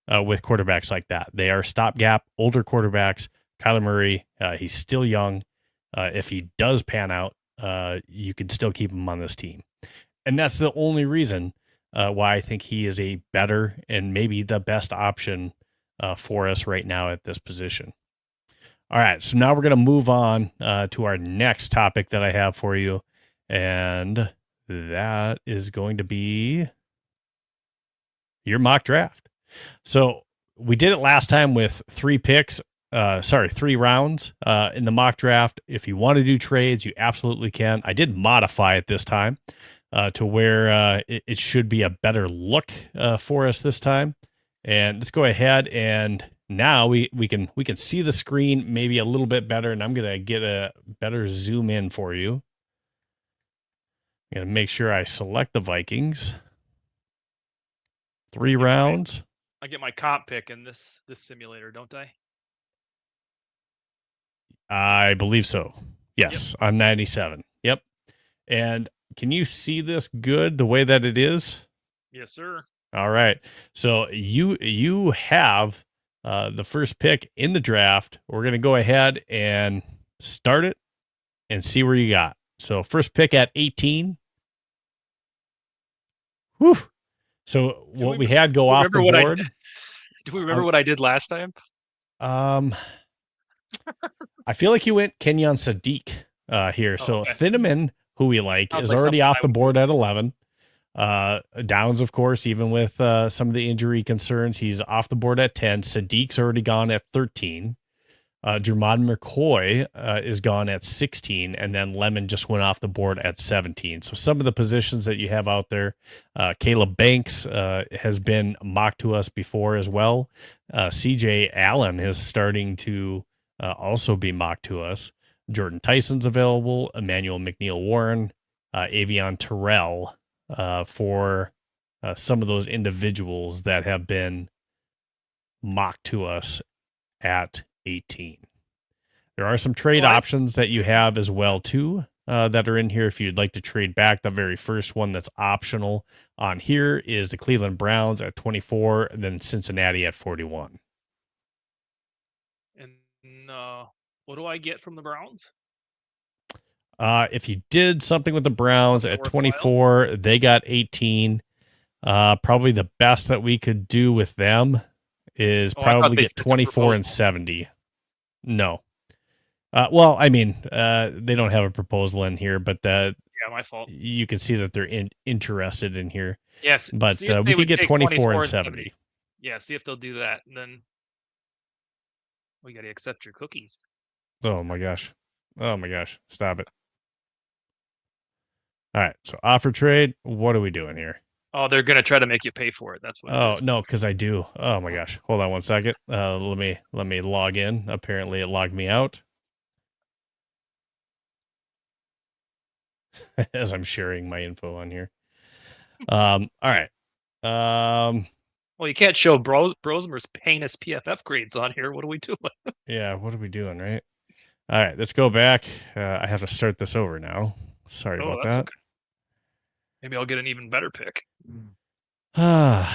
with quarterbacks like that? They are stopgap, older quarterbacks. Kyler Murray, he's still young. If he does pan out, you can still keep him on this team. And that's the only reason why I think he is a better and maybe the best option for us right now at this position. All right, so now we're going to move on to our next topic that I have for you, and that is going to be your mock draft. So we did it last time with 3 rounds in the mock draft. If you want to do trades, you absolutely can. I did modify it this time to where it should be a better look for us this time. And let's go ahead, and now we can see the screen maybe a little bit better, and I'm going to get a better zoom in for you. I'm going to make sure I select the Vikings. 3 rounds. I get my comp pick in this simulator, don't I? I believe so. Yes, yep. On 97. Yep. And can you see this good the way that it is? Yes, sir. All right. So you have the first pick in the draft. We're going to go ahead and start it and see where you got. So first pick at 18. Whew. So what we had go off the board. Do we remember what I did last time? I feel like you went Kenyon Sadiq here. So okay. Thieneman, who we like, is already off the board at 11. Downs, of course, even with some of the injury concerns, he's off the board at 10. Sadiq's already gone at 13. Jermon McCoy is gone at 16, and then Lemon just went off the board at 17. So some of the positions that you have out there, Caleb Banks has been mocked to us before as well. CJ Allen is starting to also be mocked to us. Jordan Tyson's available. Emmanuel McNeil-Warren, Avion Terrell. For some of those individuals that have been mocked to us at 18. There are some trade options that you have as well, too, that are in here. If you'd like to trade back, the very first one that's optional on here is the Cleveland Browns at 24, and then Cincinnati at 41. And what do I get from the Browns? If you did something with the Browns at 24, they got 18. Probably the best that we could do with them is probably get 24 and 70. No. Well, I mean, they don't have a proposal in here, but yeah, my fault. You can see that they're interested in here. Yes, but we could get 24 and 70. Yeah, see if they'll do that, and then we got to accept your cookies. Oh my gosh! Stop it! All right, so offer trade. What are we doing here? Oh, they're gonna try to make you pay for it. That's what. Oh no, because I do. Oh my gosh! Hold on one second. Let me log in. Apparently, it logged me out as I'm sharing my info on here. All right. Well, you can't show Brosmer's heinous PFF grades on here. What are we doing? Yeah, what are we doing, right? All right, let's go back. I have to start this over now. Sorry about that. Okay. Maybe I'll get an even better pick. All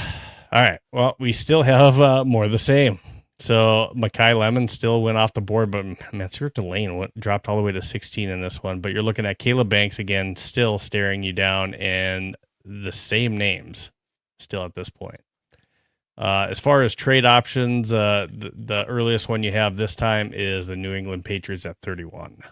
right. Well, we still have more of the same. So Makai Lemon still went off the board, but Matsur Delane dropped all the way to 16 in this one. But you're looking at Caleb Banks again, still staring you down, and the same names still at this point. As far as trade options, the earliest one you have this time is the New England Patriots at 31.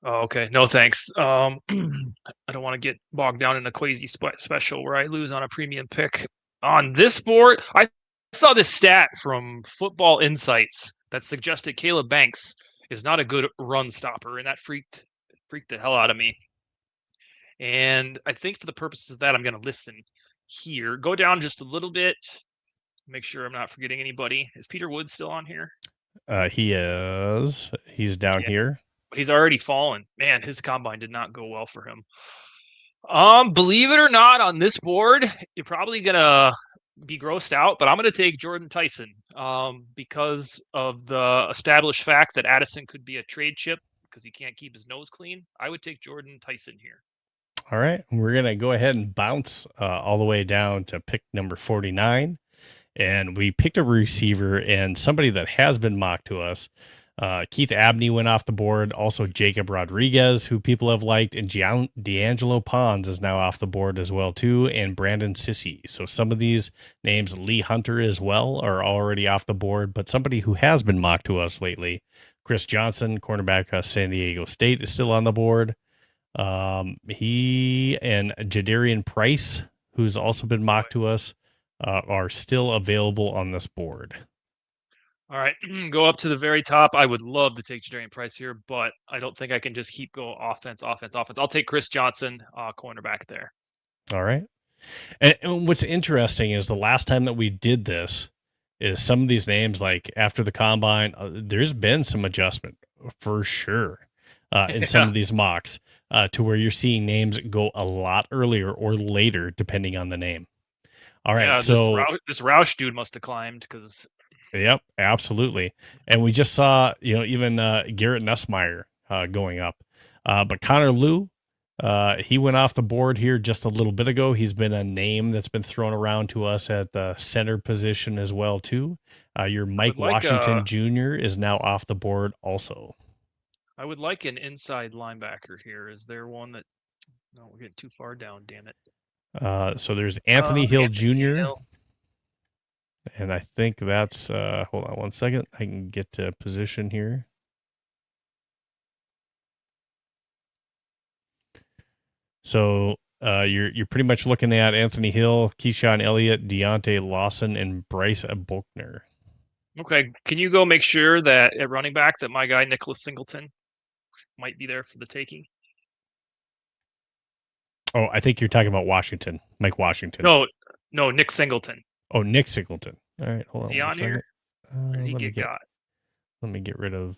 Oh, okay. No, thanks. I don't want to get bogged down in a crazy special where I lose on a premium pick. On this board, I saw this stat from Football Insights that suggested Caleb Banks is not a good run stopper, and that freaked the hell out of me. And I think for the purposes of that, I'm going to listen here. Go down just a little bit. Make sure I'm not forgetting anybody. Is Peter Woods still on here? He's down Yeah, here. but he's already fallen. Man, his combine did not go well for him. Believe it or not, on this board, you're probably gonna be grossed out, but I'm gonna take Jordan Tyson. Because of the established fact that Addison could be a trade chip because he can't keep his nose clean. I would take Jordan Tyson here. All right. We're going to go ahead and bounce all the way down to pick number 49. And we picked a receiver and somebody that has been mocked to us. Keith Abney went off the board. Also, Jacob Rodriguez, who people have liked, and D'Angelo Pons is now off the board as well, too, and Brandon Sissy. So some of these names, Lee Hunter as well, are already off the board. But somebody who has been mocked to us lately, Chris Johnson, cornerback of San Diego State, is still on the board. He and Jadarian Price, who's also been mocked to us, are still available on this board. All right, go up to the very top. I would love to take Jadarian Price here, but I don't think I can just keep going offense. I'll take Chris Johnson, cornerback there. All right. And what's interesting is the last time that we did this is some of these names, like after the combine, there's been some adjustment for sure in some of these mocks to where you're seeing names go a lot earlier or later, depending on the name. All right. Yeah, so this Roush dude must have climbed because. Yep, absolutely. And we just saw, even Garrett Nussmeier going up. But Connor Liu, he went off the board here just a little bit ago. He's been a name that's been thrown around to us at the center position as well, too. Your Mike Washington Jr. is now off the board also. I would like an inside linebacker here. Is there one that... No, we're getting too far down, damn it. So there's Anthony Hill Jr., Hill. And I think that's, hold on one second. I can get to position here. So you're pretty much looking at Anthony Hill, Keyshawn Elliott, Deontay Lawson, and Bryce Buckner. Okay, can you go make sure that at running back that my guy Nicholas Singleton might be there for the taking? Oh, I think you're talking about Washington, Mike Washington. No, Nick Singleton. Oh, Nick Singleton. All right, hold on. Is he on here? Or did he got? Let me get rid of.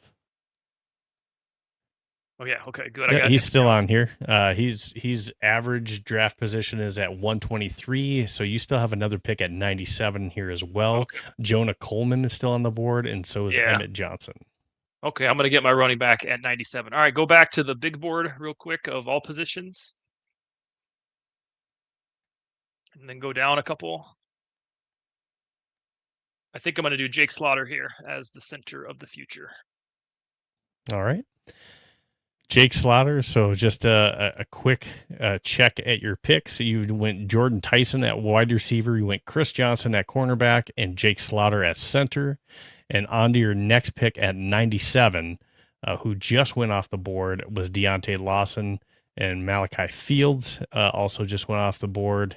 Oh yeah, okay, good. Yeah, he's still on here. He's average draft position is at 123, so you still have another pick at 97 here as well. Okay. Jonah Coleman is still on the board, and so is Emmett Johnson. Okay, I'm gonna get my running back at 97. All right, go back to the big board real quick of all positions, and then go down a couple. I think I'm going to do Jake Slaughter here as the center of the future. All right. Jake Slaughter. So just a quick check at your picks. You went Jordan Tyson at wide receiver. You went Chris Johnson at cornerback and Jake Slaughter at center. And on to your next pick at 97, who just went off the board, was Deontay Lawson, and Malachi Fields also just went off the board.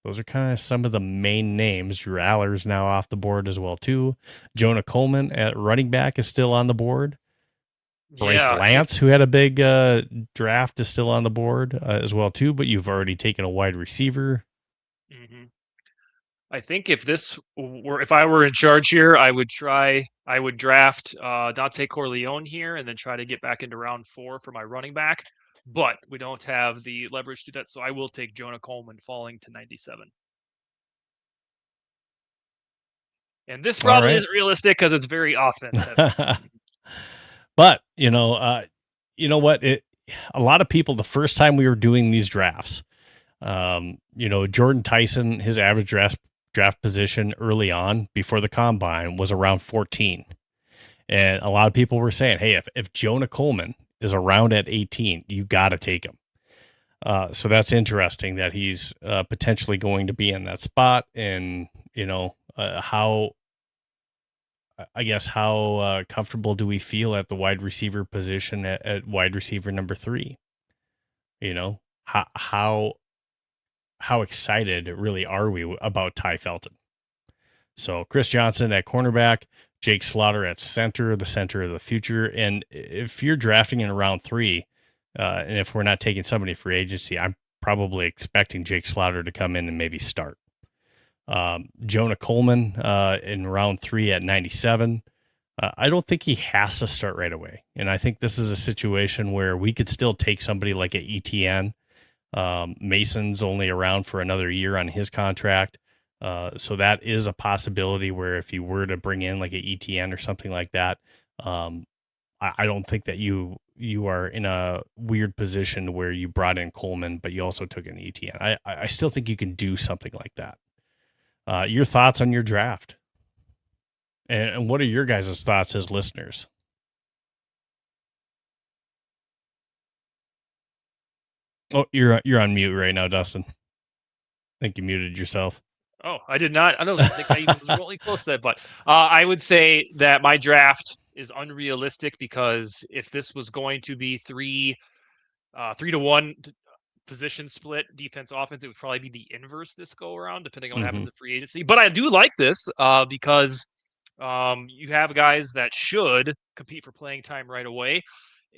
Those are kind of some of the main names. Drew Aller's now off the board as well, too. Jonah Coleman at running back is still on the board. Bryce Lance, who had a big draft, is still on the board as well, too, but you've already taken a wide receiver. Mm-hmm. I think if I were in charge here, I would draft Dante Corleone here and then try to get back into round 4 for my running back. But we don't have the leverage to do that, so I will take Jonah Coleman falling to 97. And this probably isn't realistic because it's very offensive. But, you know what? A lot of people, the first time we were doing these drafts, Jordan Tyson, his average draft position early on before the combine was around 14. And a lot of people were saying, hey, if Jonah Coleman is around at 18, you got to take him. So that's interesting that he's potentially going to be in that spot. And, how comfortable do we feel at the wide receiver position at wide receiver number 3? How excited really are we about Ty Felton? So Chris Johnson at cornerback, Jake Slaughter at center, the center of the future. And if you're drafting in round 3, and if we're not taking somebody free agency, I'm probably expecting Jake Slaughter to come in and maybe start. Jonah Coleman in round 3 at 97. I don't think he has to start right away. And I think this is a situation where we could still take somebody like an ETN. Mason's only around for another year on his contract. So that is a possibility where if you were to bring in like an ETN or something like that, I don't think that you are in a weird position where you brought in Coleman, but you also took an ETN. I still think you can do something like that. Your thoughts on your draft? And what are your guys' thoughts as listeners? Oh, you're on mute right now, Dustin. I think you muted yourself. Oh, I did not. I don't think I even was remotely close to that. But I would say that my draft is unrealistic because if this was going to be 3-1 position split, defense, offense, it would probably be the inverse this go around, depending on what happens in free agency. But I do like this because you have guys that should compete for playing time right away.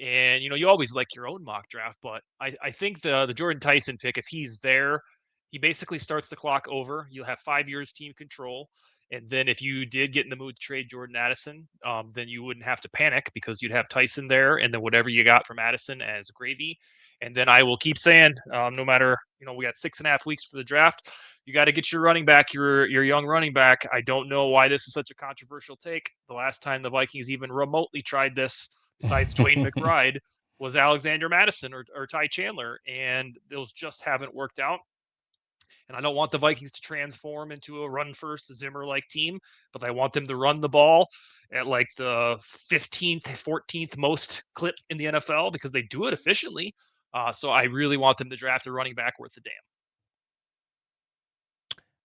And, you always like your own mock draft, but I think the Jordan Tyson pick, if he's there, he basically starts the clock over. You'll have 5 years team control. And then if you did get in the mood to trade Jordan Addison, then you wouldn't have to panic because you'd have Tyson there and then whatever you got from Addison as gravy. And then I will keep saying, no matter, we got 6.5 weeks for the draft. You got to get your running back, your young running back. I don't know why this is such a controversial take. The last time the Vikings even remotely tried this, besides Dwayne McBride, was Alexander Madison or Ty Chandler, and those just haven't worked out. And I don't want the Vikings to transform into a run-first Zimmer-like team, but I want them to run the ball at like the 15th, 14th most clip in the NFL because they do it efficiently. So I really want them to draft a running back worth a damn.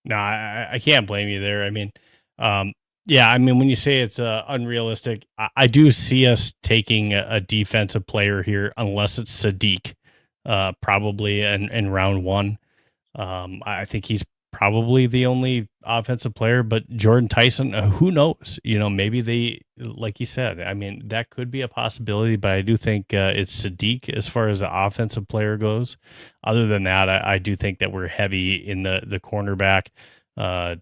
No, I can't blame you there. I mean, yeah, I mean, when you say it's unrealistic, I do see us taking a defensive player here, unless it's Sadiq, probably in round 1. I think he's probably the only offensive player, but Jordan Tyson, who knows? Maybe they, like you said, I mean, that could be a possibility, but I do think it's Sadiq as far as the offensive player goes. Other than that, I do think that we're heavy in the cornerback,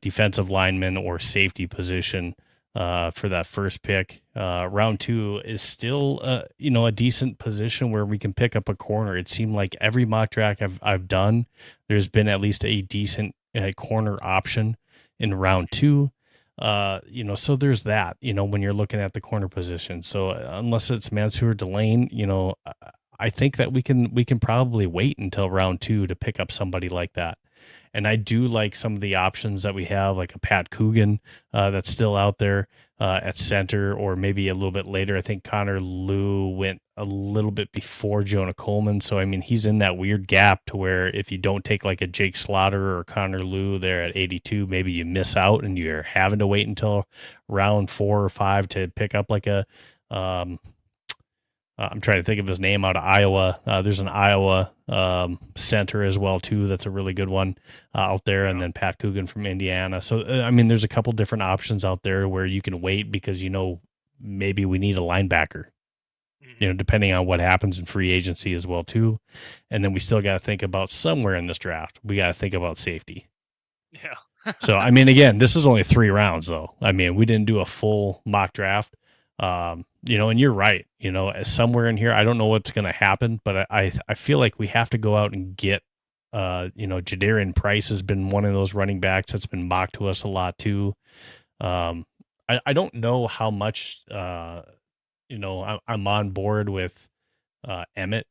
defensive lineman, or safety position for that first pick. Round 2 is still, a decent position where we can pick up a corner. It seemed like every mock draft I've done, there's been at least a decent corner option in round 2. So there's that, when you're looking at the corner position. So unless it's Mansour Delane, I think that we can probably wait until round 2 to pick up somebody like that. And I do like some of the options that we have, like a Pat Coogan that's still out there at center, or maybe a little bit later. I think Connor Liu went a little bit before Jonah Coleman. So, I mean, he's in that weird gap to where if you don't take like a Jake Slaughter or Connor Liu there at 82, maybe you miss out and you're having to wait until round 4 or 5 to pick up like a I'm trying to think of his name out of Iowa. There's an Iowa center as well, too. That's a really good one out there. And then Pat Coogan from Indiana. So, I mean, there's a couple different options out there where you can wait because, maybe we need a linebacker, depending on what happens in free agency as well, too. And then we still got to think about somewhere in this draft. We got to think about safety. Yeah. So, I mean, again, this is only 3 rounds, though. I mean, we didn't do a full mock draft. And you're right, somewhere in here, I don't know what's going to happen, but I feel like we have to go out and get, Jadarian Price has been one of those running backs that's been mocked to us a lot too. I don't know how much, I'm on board with, Emmett,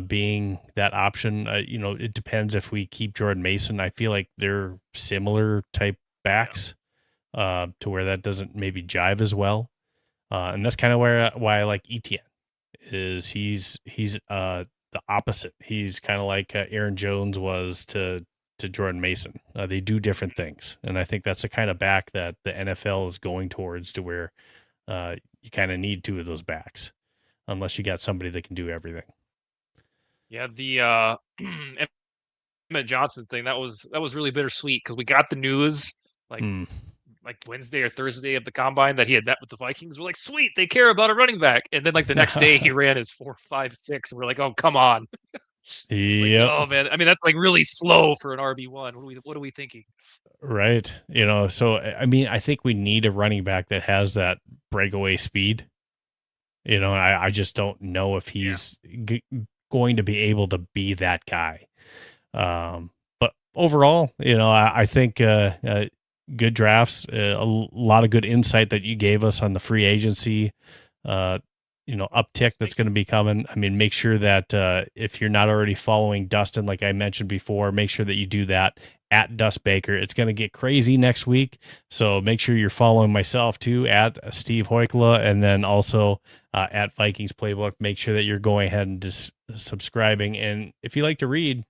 being that option. It depends if we keep Jordan Mason. I feel like they're similar type backs, to where that doesn't maybe jive as well. And that's kind of why I like ETN is he's the opposite. He's kind of like Aaron Jones was to Jordan Mason. They do different things, and I think that's the kind of back that the NFL is going towards, to where you kind of need 2 of those backs, unless you got somebody that can do everything. Yeah, the Emmett Johnson thing, that was really bittersweet because we got the news like Wednesday or Thursday of the combine that he had met with the Vikings. We're like, sweet, they care about a running back. And then like the next day he ran his 4.56, and we're like, oh, come on. Like, Yep. oh man, I mean that's like really slow for an RB1. What are we thinking? Right. So I mean, I think we need a running back that has that breakaway speed. I just don't know if Yeah. he's going to be able to be that guy. But overall, I think good drafts, a lot of good insight that you gave us on the free agency, uptick that's Thank you. going to be coming. I mean, make sure that if you're not already following Dustin, like I mentioned before, make sure that you do that at Dust Baker. It's going to get crazy next week. So make sure you're following myself too at Steve Hoikkala, and then also at Vikings Playbook. Make sure that you're going ahead and just subscribing. And if you like to read,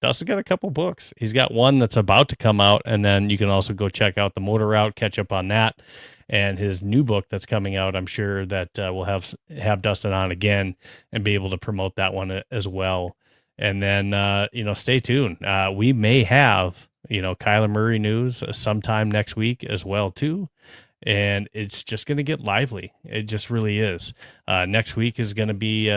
Dustin's got a couple books. He's got one that's about to come out, and then you can also go check out the Motor Route, catch up on that, and his new book that's coming out. I'm sure that we'll have Dustin on again and be able to promote that one as well. And then stay tuned. We may have Kyler Murray news sometime next week as well too. And it's just going to get lively. It just really is. Next week is going to be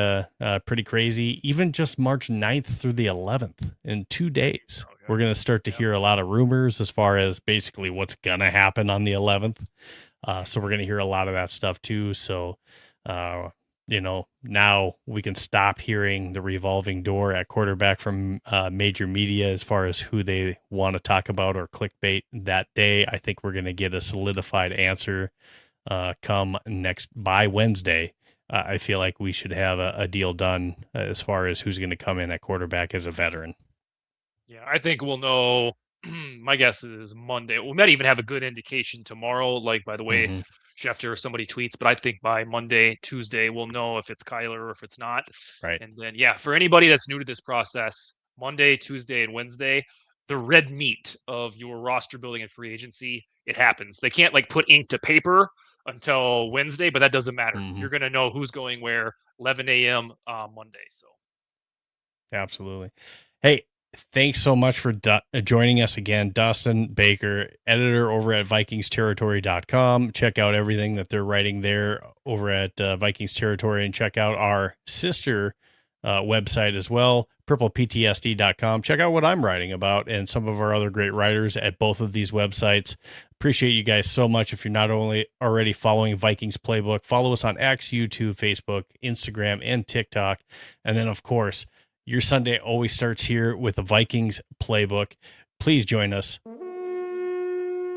pretty crazy. Even just March 9th through the 11th in 2 days, Okay. we're going to start to hear a lot of rumors as far as basically what's going to happen on the 11th. So we're going to hear a lot of that stuff too. So, now we can stop hearing the revolving door at quarterback from major media as far as who they want to talk about or clickbait that day. I think we're going to get a solidified answer come by Wednesday. I feel like we should have a deal done as far as who's going to come in at quarterback as a veteran. Yeah, I think we'll know. My guess is Monday. We might even have a good indication tomorrow. Like, by the way, Schefter or somebody tweets, but I think by Monday, Tuesday, we'll know if it's Kyler or if it's not. Right. And then, yeah, for anybody that's new to this process, Monday, Tuesday, and Wednesday, the red meat of your roster building and free agency, it happens. They can't like put ink to paper until Wednesday, but that doesn't matter. You're going to know who's going where 11 a.m. Monday. So, absolutely. Hey, thanks so much for joining us again, Dustin Baker, editor over at VikingsTerritory.com. Check out everything that they're writing there over at Vikings Territory, and check out our sister website as well, purpleptsd.com. Check out what I'm writing about and some of our other great writers at both of these websites. Appreciate you guys so much. If you're not only already following Vikings Playbook, follow us on X, YouTube, Facebook, Instagram, and TikTok. And then, of course, your Sunday always starts here with the Vikings Playbook. Please join us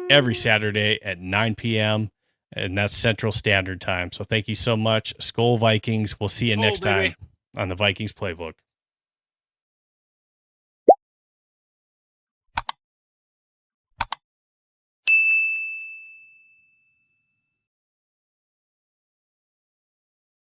every Saturday at 9 p.m., and that's Central Standard Time. So thank you so much. Skol Vikings. We'll see you next time on the Vikings Playbook.